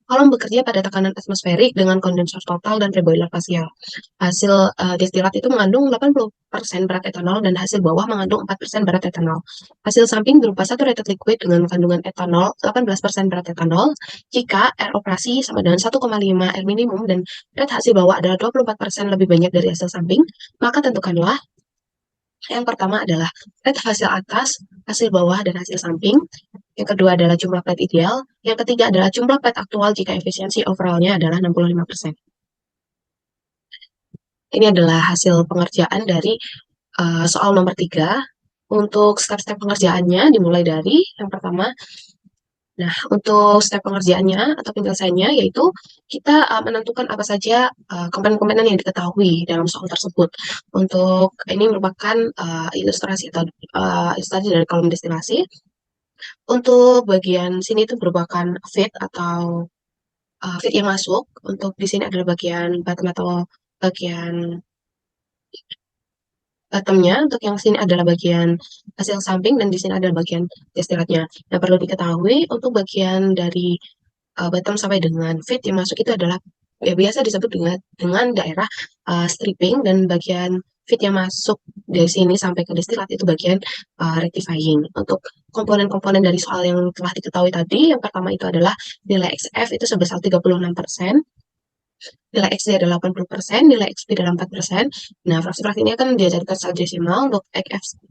Kolom bekerja pada tekanan atmosferik dengan kondensor total dan reboiler pasial. Hasil destilat itu mengandung 80% berat etanol dan hasil bawah mengandung 4% berat etanol. Hasil samping berupa saturated liquid dengan kandungan etanol 18% berat etanol. Jika R operasi sama dengan 1,5 R minimum dan rate hasil bawah adalah 24% lebih banyak dari hasil samping, maka tentukanlah yang pertama adalah rate hasil atas, hasil bawah, dan hasil samping. Yang kedua adalah jumlah plate ideal. Yang ketiga adalah jumlah plate aktual jika efisiensi overallnya adalah 65%. Ini adalah hasil pengerjaan dari soal nomor 3. Untuk step-step pengerjaannya dimulai dari yang pertama. Nah, untuk step pengerjaannya atau penyelesaiannya yaitu kita menentukan apa saja komponen-komponen yang diketahui dalam soal tersebut. Untuk ini merupakan ilustrasi atau ilustrasi dari kolom destinasi. Untuk bagian sini itu merupakan feed atau feed yang masuk. Untuk di sini adalah bagian bottom atau bagian bottomnya. Untuk yang sini adalah bagian hasil samping dan di sini adalah bagian destilatnya. Yang perlu diketahui untuk bagian dari bottom sampai dengan feed yang masuk itu adalah ya biasa disebut dengan daerah stripping, dan bagian feed yang masuk dari sini sampai ke destilat itu bagian rectifying. Untuk komponen-komponen dari soal yang telah diketahui tadi, yang pertama itu adalah nilai XF itu sebesar 36%, nilai XD adalah 80%, nilai XP adalah 4%. Nah, fraksi-fraksi ini akan diajarkan secara desimal. Untuk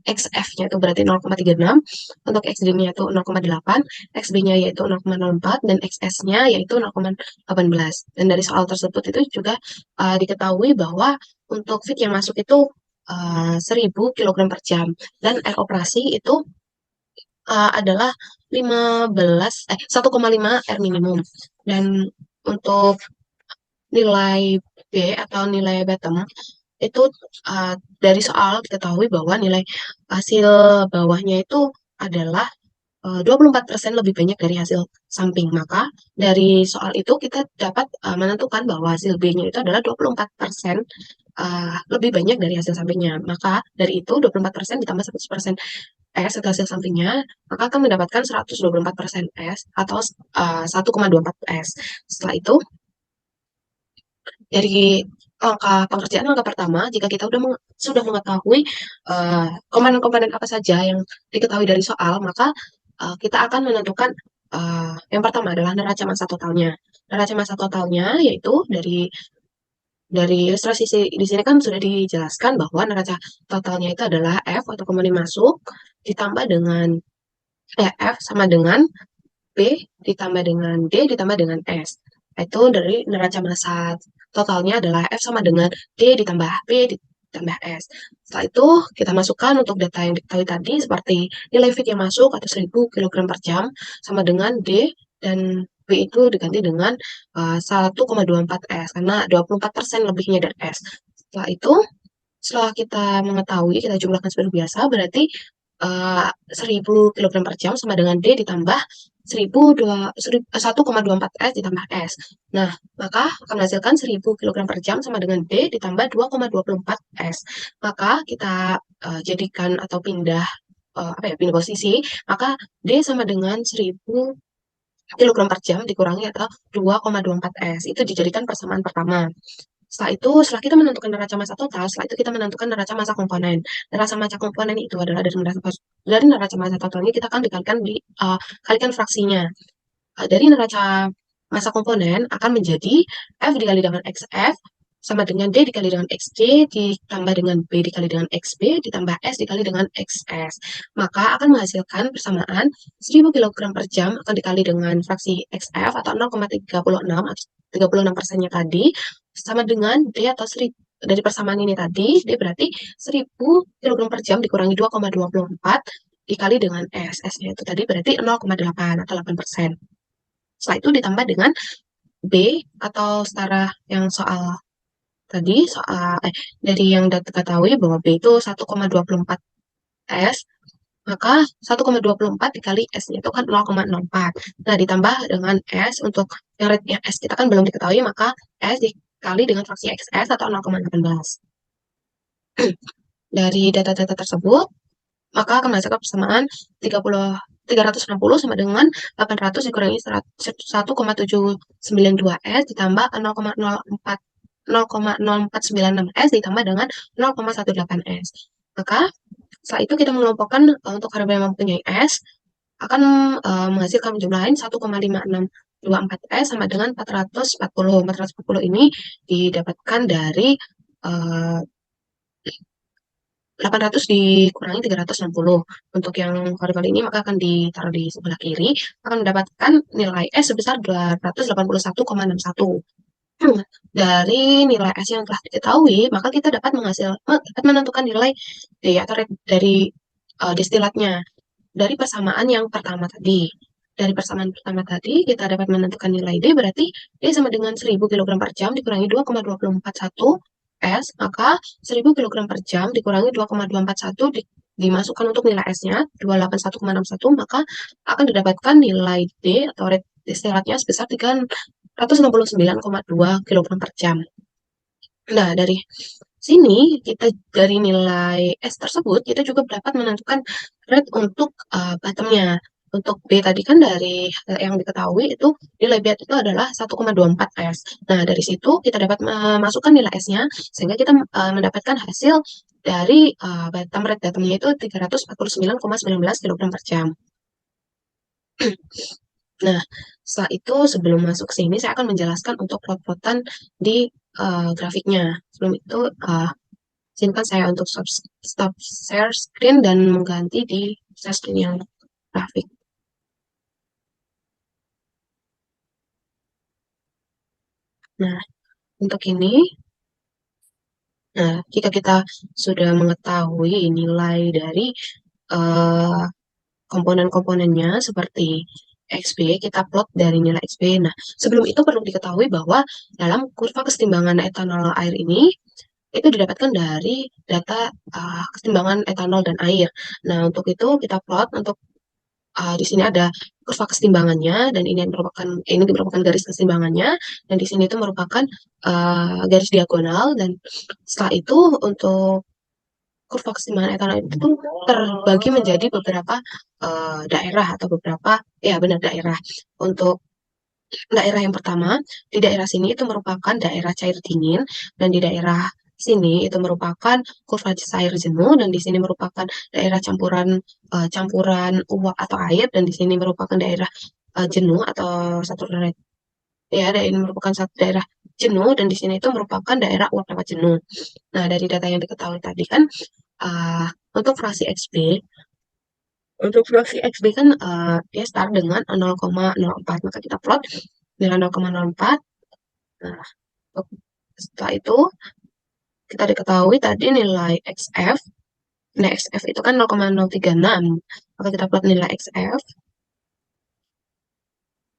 XF-nya itu berarti 0,36, untuk XD-nya itu 0,8, XB-nya yaitu 0,04, dan XS-nya yaitu 0,18. Dan dari soal tersebut itu juga diketahui bahwa untuk feed yang masuk itu 1000 kg per jam. Dan air operasi itu adalah 1,5 air minimum. Dan untuk nilai B atau nilai bottom itu dari soal diketahui bahwa nilai hasil bawahnya itu adalah 24% lebih banyak dari hasil samping. Maka dari soal itu kita dapat menentukan bahwa hasil B-nya itu adalah 24% lebih banyak dari hasil sampingnya. Maka dari itu 24% ditambah 100% S atau hasil sampingnya, maka akan mendapatkan 124% S atau 1,24 S. Setelah itu, dari langkah pertama, jika kita sudah mengetahui komponen-komponen apa saja yang diketahui dari soal, maka kita akan menentukan yang pertama adalah neraca massa totalnya. Neraca massa totalnya yaitu dari ilustrasi di sini kan sudah dijelaskan bahwa neraca totalnya itu adalah F atau komponen masuk ditambah dengan F sama dengan B ditambah dengan D ditambah dengan S. Itu dari neraca massa totalnya adalah F sama dengan D ditambah B ditambah S. Setelah itu kita masukkan untuk data yang diketahui tadi seperti nilai feed yang masuk atau 1000 kg per jam sama dengan D dan B itu diganti dengan 1,24 S karena 24% lebihnya dari S. Setelah kita mengetahui, kita jumlahkan seperti biasa, berarti 1000 kg per jam sama dengan D ditambah 1,24 S ditambah S. Nah, maka akan menghasilkan 1000 kg per jam sama dengan D ditambah 2,24 S. Maka kita jadikan atau pindah posisi, maka D sama dengan 1000 kilogram per jam dikurangi atau 2,24 S. Itu dijadikan persamaan pertama. Setelah kita menentukan neraca massa total, setelah itu kita menentukan neraca massa komponen. Neraca massa komponen itu adalah dari neraca massa totalnya kita akan kalikan fraksinya. Dari neraca massa komponen akan menjadi F dikali dengan XF sama dengan D dikali dengan XD ditambah dengan B dikali dengan XB ditambah S dikali dengan XS. Maka akan menghasilkan persamaan 1000 kg per jam akan dikali dengan fraksi XF atau 0,36 atau 36%-nya tadi sama dengan D atau dari persamaan ini tadi, D berarti 1000 kg per jam dikurangi 2,24 dikali dengan S. S-nya itu tadi berarti 0,8 atau 8%. Setelah itu ditambah dengan B atau setara yang dari yang diketahui bahwa B itu 1,24 S, maka 1,24 dikali S-nya itu kan 0,04. Nah, ditambah dengan S untuk yang rate-nya S kita kan belum diketahui, maka S dikali dengan fraksi XS atau 0,18. Dari data-data tersebut, maka akan menghasilkan persamaan 360 sama dengan 800 dikurangi 1,792 S ditambah 0,0496 S ditambah dengan 0,18 S. Maka setelah itu kita mengelompokkan untuk variabel yang mempunyai S akan menghasilkan jumlah lain 1,5624 S sama dengan 440. 440 ini didapatkan dari 800 dikurangi 360. Untuk yang variabel ini maka akan ditaruh di sebelah kiri, akan mendapatkan nilai S sebesar 281,61. Dari nilai S yang telah diketahui, maka kita dapat menentukan nilai D atau rate dari destilatnya dari persamaan yang pertama tadi. Dari persamaan pertama tadi, kita dapat menentukan nilai D, berarti D sama dengan 1000 kg per jam dikurangi 2,241 S, maka 1000 kg per jam dikurangi 2,241 dimasukkan untuk nilai S-nya, 281,61, maka akan didapatkan nilai D atau rate destilatnya sebesar 369,2 kg per jam. Nah, dari sini dari nilai S tersebut kita juga dapat menentukan rate untuk bottomnya. Untuk B tadi kan dari yang diketahui itu nilai B itu adalah 1,24 S. Nah, dari situ kita dapat memasukkan nilai S-nya sehingga kita mendapatkan hasil dari rate bottomnya itu 349,19 kg per jam. Nah, setelah itu sebelum masuk ke sini saya akan menjelaskan untuk plot-plotan di grafiknya. Sebelum itu izinkan saya untuk stop share screen dan mengganti di share screen yang grafik. Nah, untuk ini Nah, jika kita sudah mengetahui nilai dari eh, komponen-komponennya seperti XB, kita plot dari nilai XB. Nah, sebelum itu perlu diketahui bahwa dalam kurva kesetimbangan etanol air ini itu didapatkan dari data kesetimbangan etanol dan air. Nah, untuk itu kita plot untuk di sini ada kurva kesetimbangannya dan ini merupakan garis kesetimbangannya dan di sini itu merupakan garis diagonal dan setelah itu untuk kurva kesetimbangan etanol itu terbagi menjadi beberapa daerah atau beberapa ya benar daerah. Untuk daerah yang pertama, di daerah sini itu merupakan daerah cair dingin dan di daerah sini itu merupakan kurva cair jenuh dan di sini merupakan daerah campuran uap atau air dan di sini merupakan daerah jenuh atau saturated ya dan ini merupakan satu daerah jenuh dan di sini itu merupakan daerah uap lewat jenuh. Nah, dari data yang diketahui tadi kan uh, untuk fraksi XB kan dia start dengan 0,04 maka kita plot nilai 0,04. Nah, setelah itu kita diketahui tadi nilai XF. Nah, XF itu kan 0,036. Maka kita plot nilai XF.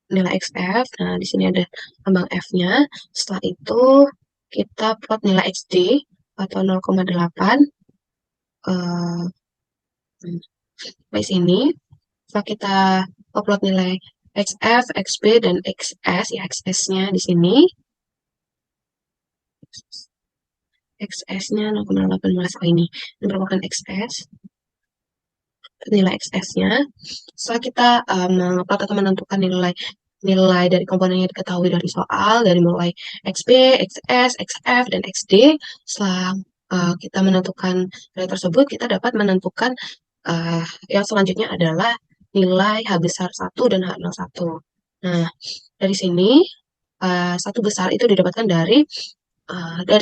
Nilai XF. Nah, di sini ada lambang F-nya. Setelah itu kita plot nilai XD atau 0,8. Eh, di sini. Setelah kita upload nilai XF, XB, dan XS, ya XS-nya di sini. XS-nya 0,18 ini. Ini merupakan XS. Nilai XS-nya. Setelah kita mengupload atau menentukan nilai dari komponen yang diketahui dari soal, dari mulai XB, XS, XF, dan XD. Setelah kita menentukan nilai tersebut, kita dapat menentukan yang selanjutnya adalah nilai H besar 1 dan H01. Nah, dari sini, 1 besar itu didapatkan dari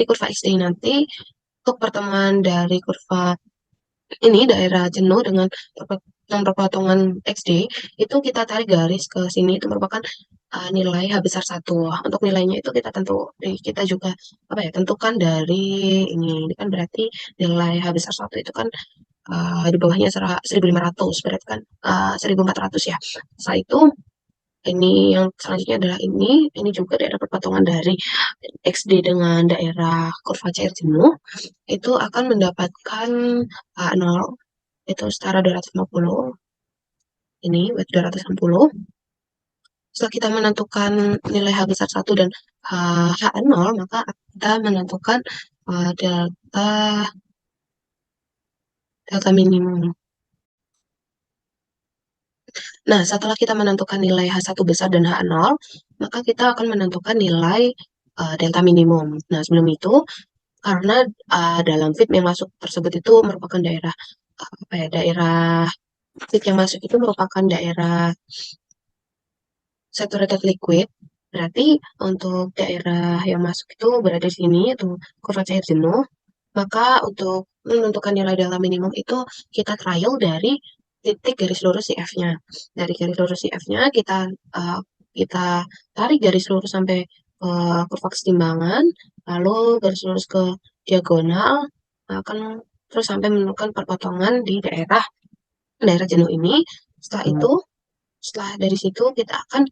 kurva XD nanti. Untuk pertemuan dari kurva ini daerah jenuh dengan perpotongan XD itu kita tarik garis ke sini itu merupakan nilai H besar 1. Untuk nilainya itu kita juga tentukan dari ini kan berarti nilai H besar 1 itu kan di bawahnya 1.500 berarti kan 1.400 ya. Setelah itu ini yang selanjutnya adalah ini juga daerah perpotongan dari XD dengan daerah kurva cair jenuh itu akan mendapatkan 0 itu setara 250 ini 260. Setelah kita menentukan nilai H besar 1 dan H0 maka kita menentukan delta minimum. Nah, setelah kita menentukan nilai H1 besar dan H0, maka kita akan menentukan nilai delta minimum. Nah, sebelum itu, karena dalam fit yang masuk tersebut itu merupakan daerah fit yang masuk itu merupakan daerah saturated liquid, berarti untuk daerah yang masuk itu berada di sini, itu kurva cair jenuh, maka untuk menentukan nilai delta minimum itu kita trial dari titik garis lurus CF-nya. Dari garis lurus CF-nya kita tarik garis lurus sampai kurva kesetimbangan, lalu garis lurus ke diagonal, akan terus sampai menemukan perpotongan di daerah jenuh ini. Setelah dari situ kita akan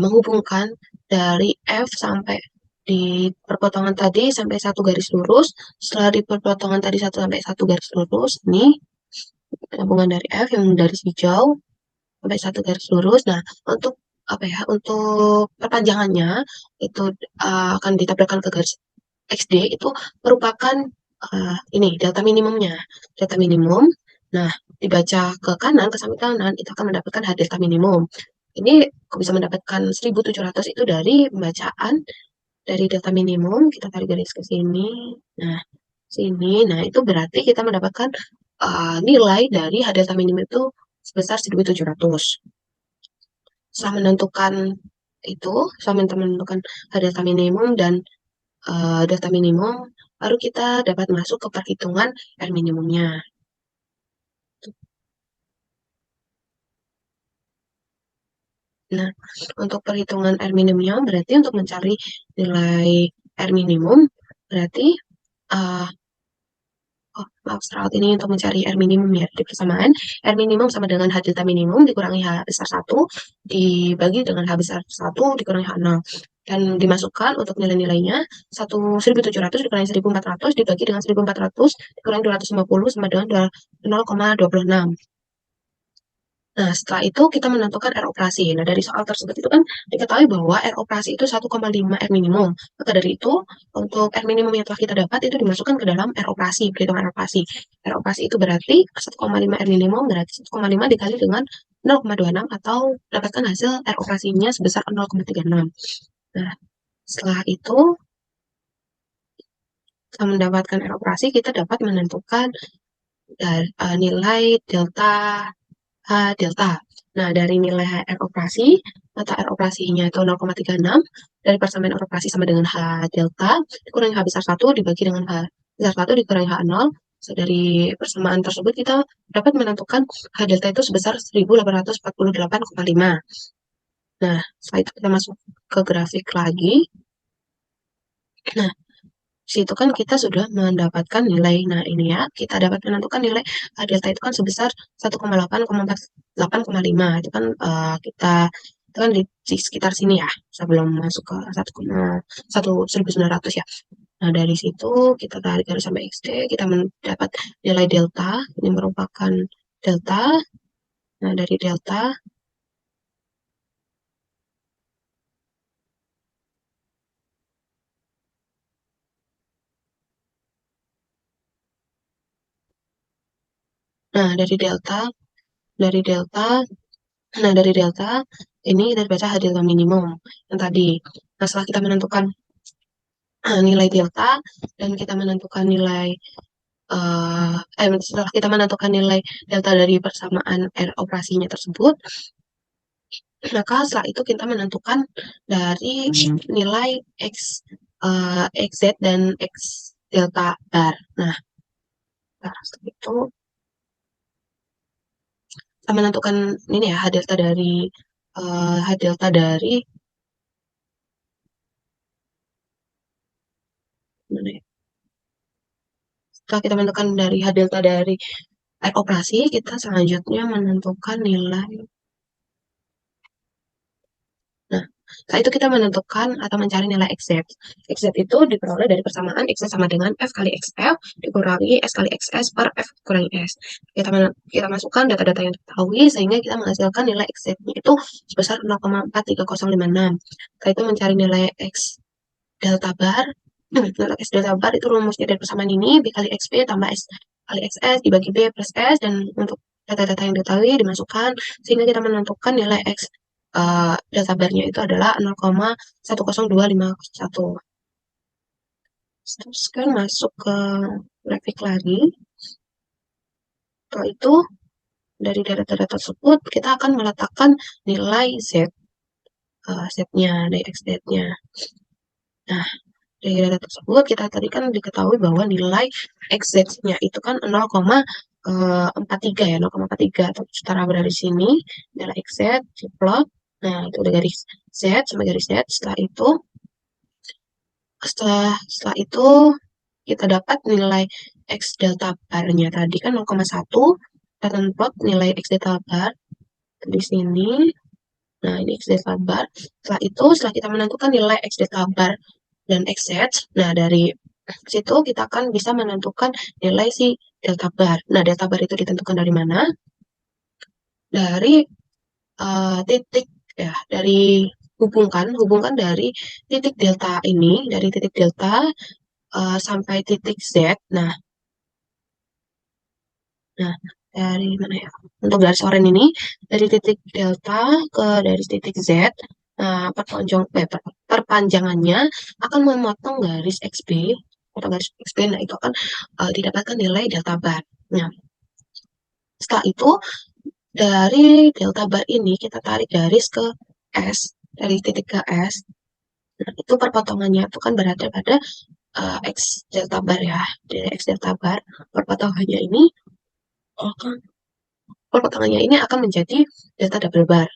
menghubungkan dari F sampai di perpotongan tadi sampai satu garis lurus. Setelah di perpotongan tadi sampai satu garis lurus, ini hubungan dari F yang dari hijau sampai satu garis lurus. Nah, untuk perpanjangannya itu akan ditabrakkan ke garis XD itu merupakan ini delta minimumnya. Delta minimum. Nah, dibaca ke kanan, ke samping kanan, itu akan mendapatkan H delta minimum. Ini kok bisa mendapatkan 1.700 itu dari pembacaan dari delta minimum. Kita tarik garis ke sini. Nah, sini. Nah, itu berarti kita mendapatkan nilai dari H delta minimum itu sebesar 1.700. Setelah menentukan H delta minimum dan delta minimum, baru kita dapat masuk ke perhitungan R minimumnya. Nah, untuk perhitungan R minimumnya berarti untuk mencari nilai R minimum, berarti uh, oh, maaf, start ini untuk mencari R minimum ya. Di persamaan, R minimum sama dengan H delta minimum dikurangi H besar 1, dibagi dengan H besar 1 dikurangi H0. Dan dimasukkan untuk nilai-nilainya, 1700 dikurangi 1400 dibagi dengan 1400 dikurangi 250 sama dengan 0,26. Nah, setelah itu kita menentukan R operasi. Nah, dari soal tersebut itu kan diketahui bahwa R operasi itu 1,5 R minimum. Maka dari itu, untuk R minimum yang telah kita dapat itu dimasukkan ke dalam R operasi, perhitungan R operasi. R operasi itu berarti 1,5 R minimum berarti 1,5 dikali dengan 0,26 atau dapatkan hasil R operasinya sebesar 0,36. Nah, setelah itu kita mendapatkan R operasi, kita dapat menentukan nilai delta H delta. Nah, dari nilai R operasi, mata R operasinya itu 0,36, dari persamaan R operasi sama dengan H delta, dikurangi H besar 1 dibagi dengan H besar 1 dikurangi H0. So, dari persamaan tersebut kita dapat menentukan H delta itu sebesar 1848,5. Nah, setelah itu kita masuk ke grafik lagi. Nah, di situ kan kita sudah mendapatkan nilai. Nah, ini ya, kita dapat menentukan nilai delta itu kan sebesar 1,8,48,5. Itu kan kita itu kan di sekitar sini ya, sebelum masuk ke 1,1900 ya. Nah, dari situ kita tarik garis sampai XD, kita mendapat nilai delta. Ini merupakan delta. Nah, dari delta, nah dari delta, dari delta, nah dari delta ini kita baca H delta minimum yang tadi. Nah, setelah kita menentukan nilai delta dan kita menentukan nilai setelah kita menentukan nilai delta dari persamaan R operasinya tersebut, maka setelah itu kita menentukan dari nilai XZ dan X delta bar. Nah, setelah itu kita menentukan ini ya H delta dari mana ya? Setelah kita menentukan dari H delta dari R operasi, kita selanjutnya menentukan nilai. Nah, setelah itu kita menentukan atau mencari nilai XZ. XZ itu diperoleh dari persamaan XZ sama dengan F kali XF dikurangi S kali XS per F kurangi S. Kita masukkan data-data yang diketahui sehingga kita menghasilkan nilai XZ-nya itu sebesar 0,43056. Setelah itu mencari nilai X delta bar. Nilai X delta bar itu rumusnya dari persamaan ini B kali XP tambah S kali XS dibagi B plus S, dan untuk data-data yang diketahui dimasukkan sehingga kita menentukan nilai X delta barnya itu adalah 0,102501. Terus kan masuk ke grafik lagi. Setelah itu dari data-data tersebut kita akan meletakkan nilai Z-nya, dari XZ-nya. Nah, dari data tersebut kita tadi kan diketahui bahwa nilai XZ-nya itu kan 0,43 ya, 0,43 atau setara berada di sini, nilai XZ diplot. Nah, itu udah garis Z sama garis Z. Setelah itu kita dapat nilai X delta bar-nya tadi kan 0,1. Kita plot nilai X delta bar di sini. Nah, ini X delta bar. Setelah kita menentukan nilai X delta bar dan XZ, nah dari situ kita akan bisa menentukan nilai si delta bar. Nah, delta bar itu ditentukan dari mana? Dari titik ya, dari hubungkan dari titik delta ini, dari titik delta sampai titik Z. Nah, dari mana ya? Untuk garis oranye ini dari titik delta ke dari titik Z. Nah, perpanjangannya akan memotong garis XB atau garis XB. Nah, itu akan didapatkan nilai delta bar. Nah, setelah itu dari delta bar ini kita tarik garis ke S, dari titik ke S. Nah, itu perpotongannya itu kan berada pada X delta bar ya. Dari X delta bar, perpotongannya ini akan menjadi delta double bar.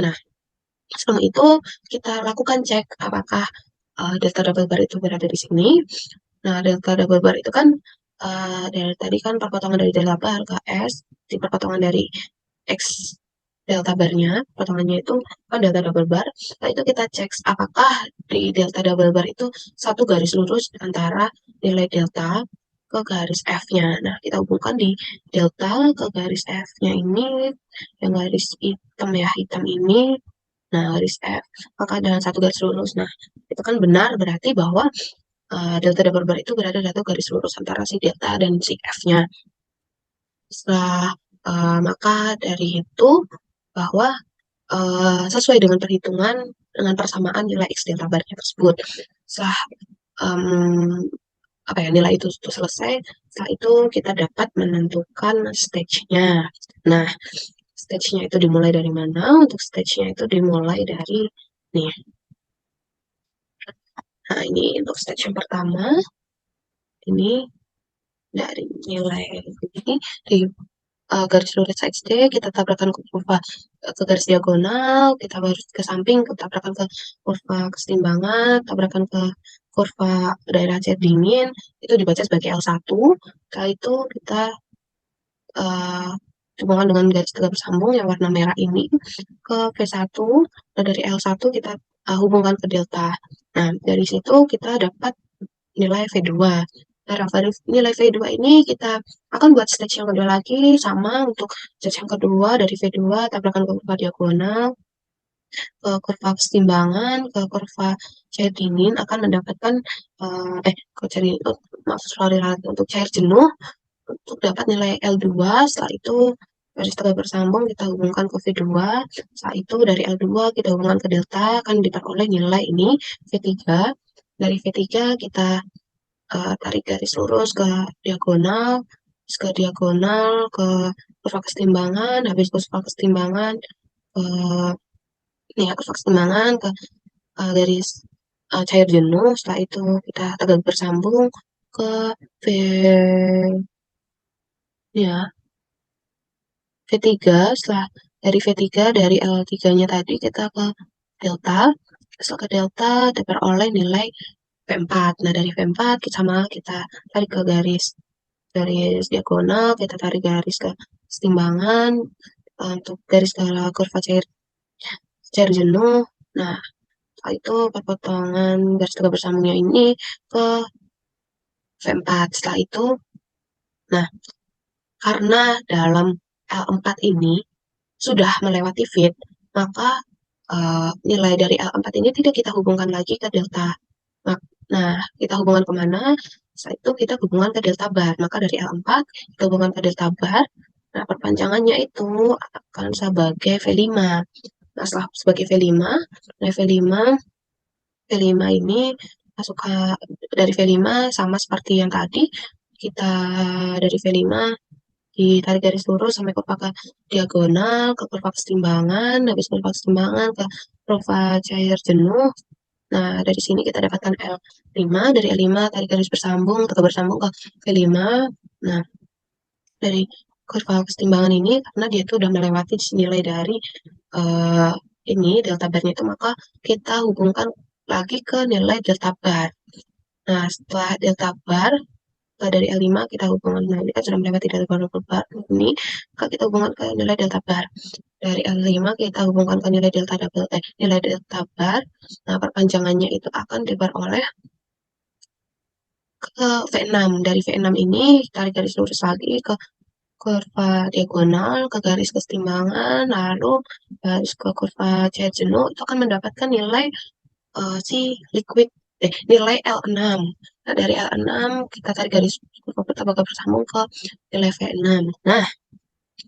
Nah, sebelum itu kita lakukan cek apakah delta double bar itu berada di sini. Nah, delta double bar itu kan dari tadi kan perpotongan dari delta bar ke S, di perpotongan dari X delta barnya, potongannya itu kan delta double bar. Nah, itu kita cek apakah di delta double bar itu satu garis lurus antara nilai delta ke garis F-nya. Nah, kita hubungkan di delta ke garis F-nya ini, yang garis hitam ya, hitam ini, nah garis F, maka dalam satu garis lurus. Nah, itu kan benar berarti bahwa delta double bar itu berada di satu garis lurus antara si delta dan si F-nya. Setelah maka dari itu bahwa sesuai dengan perhitungan dengan persamaan nilai X delta barnya tersebut. Setelah em, apa ya nilai itu selesai, setelah itu kita dapat menentukan stage-nya. Nah, stage-nya itu dimulai dari mana? Untuk stage-nya itu dimulai dari nih. Nah, ini untuk stage yang pertama, ini dari nilai ini di garis lurus XD, kita tabrakan ke kurva ke garis diagonal, kita baru ke samping, kita tabrakan ke kurva kesetimbangan, tabrakan ke kurva daerah cair dingin, itu dibaca sebagai L1. Setelah itu kita uh, hubungan dengan garis tegak bersambung yang warna merah ini ke V1. Nah, dari L1 kita hubungkan ke delta. Nah, dari situ kita dapat nilai V2. Nah, dari nilai V2 ini kita akan buat stage yang kedua lagi, sama untuk stage yang kedua dari V2 tabrakan ke kurva diagonal, ke kurva kesetimbangan, ke kurva cair dingin akan mendapatkan ke cair dingin, maaf sorry untuk cair jenuh untuk dapat nilai L2. Setelah itu garis tegak bersambung kita hubungkan ke V2. Setelah itu dari L2 kita hubungkan ke delta akan diperoleh nilai ini V3. Dari V3 kita tarik garis lurus ke diagonal, terus ke diagonal ke kurva kesetimbangan, habis kurva kesetimbangan ke ini ya kurva kesetimbangan ke garis cair jenuh. Setelah itu kita tegak bersambung ke V ya V3. Setelah dari V3 dari L3-nya tadi kita ke delta. Setelah ke delta diperoleh nilai V4. Nah, dari V4 kita tarik ke garis diagonal, kita tarik garis ke kesetimbangan untuk garis ke kurva cair cair jenuh. Nah, setelah itu perpotongan garis tegak bersambungnya ini ke V4. Setelah itu, nah, karena dalam L4 ini sudah melewati fit, maka nilai dari L4 ini tidak kita hubungkan lagi ke delta. Nah, kita hubungan kemana? Setelah itu kita hubungan ke delta bar. Maka dari L4 kita hubungan ke delta bar. Nah, perpanjangannya itu akan sebagai V5. Nah, setelah sebagai V5, nah V5 ini masuk ke dari V5 sama seperti yang tadi. Kita dari V5 ditarik garis lurus sampai kurva ke diagonal, ke kurva kesetimbangan, habis kurva kesetimbangan ke kurva cair jenuh. Nah, dari sini kita dapatkan L5, dari L5 tarik garis bersambung, tegak bersambung ke V5. Nah, dari kurva kesetimbangan ini, karena dia itu udah melewati nilai dari eh, ini, delta barnya itu, maka kita hubungkan lagi ke nilai delta bar. Nah, setelah delta bar, dari L5 kita hubungan, nah ini kan sudah melewati delta bar ini, maka kita hubungan ke nilai delta bar. Dari L5 kita hubungkan ke nilai delta bar. Nah, perpanjangannya itu akan diperoleh ke V6. Dari V6 ini tarik garis lurus lagi ke kurva diagonal, ke garis kesetimbangan, lalu garis ke kurva cair jenuh, itu akan mendapatkan nilai si liquid nilai L6. Nah, dari L6 kita tarik garis kurva pertama bersambung ke nilai V6. Nah,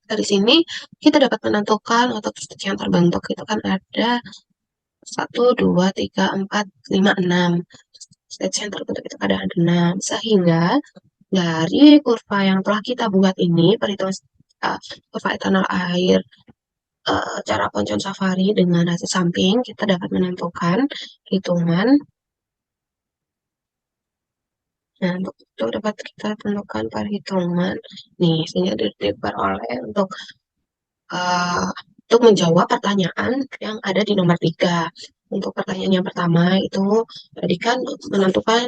dari sini kita dapat menentukan otot stage yang terbentuk itu kan ada 1, 2, 3, 4, 5, 6. Stage yang terbentuk itu ada 6. Sehingga dari kurva yang telah kita buat ini, perhitungan kurva etanol air cara Poncon Safari dengan hasil samping, kita dapat menentukan hitungan. Nah, untuk itu dapat kita tentukan perhitungan. Nih, sehingga diperoleh uh, untuk menjawab pertanyaan yang ada di nomor 3. Untuk pertanyaan yang pertama itu tadi kan menentukan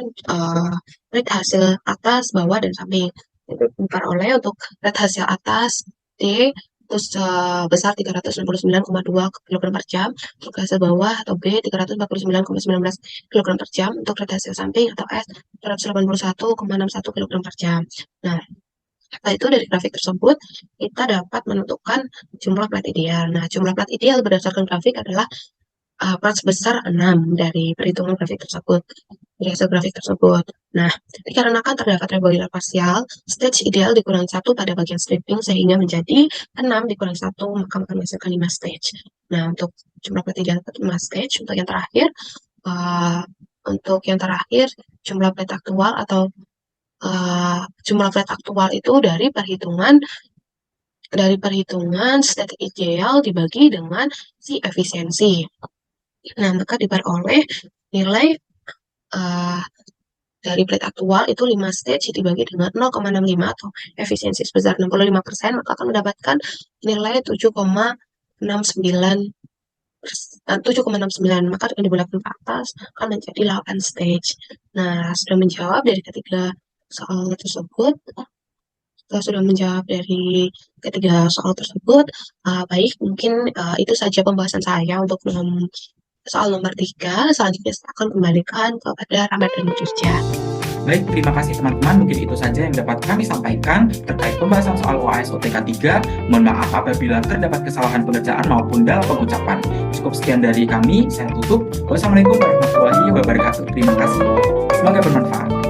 rate hasil atas, bawah, dan samping. Itu diperoleh untuk rate hasil atas D itu sebesar 369,2 kg per jam, untuk hasil bawah atau B 349,19 kg per jam, untuk rate hasil samping atau S 281,61 kg per jam. Nah, setelah itu dari grafik tersebut kita dapat menentukan jumlah plat ideal. Nah, jumlah plat ideal berdasarkan grafik adalah plat sebesar 6 dari perhitungan grafik tersebut, dari hasil grafik tersebut. Nah, dikarenakan terdapat regular parsial, stage ideal dikurangi 1 pada bagian stripping sehingga menjadi 6 dikurangi 1, maka akan menghasilkan 5 stage. Nah, untuk jumlah plat ideal 5 stage. Untuk yang terakhir, jumlah plat aktual atau jumlah plat aktual itu dari perhitungan state ideal dibagi dengan si efisiensi. Nah, maka diperoleh nilai dari plate aktual itu 5 stage dibagi dengan 0,65 atau efisiensi sebesar 65%, maka akan mendapatkan nilai 7,69, maka dengan dibulakkan ke atas akan menjadi 8 stage. Nah, sudah menjawab dari ketiga soal tersebut. Kita sudah menjawab dari ketiga soal tersebut. Baik, mungkin itu saja pembahasan saya untuk soal nomor 3. Selanjutnya saya akan kembalikan kepada Rahmat dan Mujurja. Baik, terima kasih teman-teman. Mungkin itu saja yang dapat kami sampaikan terkait pembahasan soal UAS OTK 3. Mohon maaf apabila terdapat kesalahan pengerjaan maupun dalam pengucapan. Cukup sekian dari kami, saya tutup. Wassalamualaikum warahmatullahi wabarakatuh. Terima kasih. Semoga bermanfaat.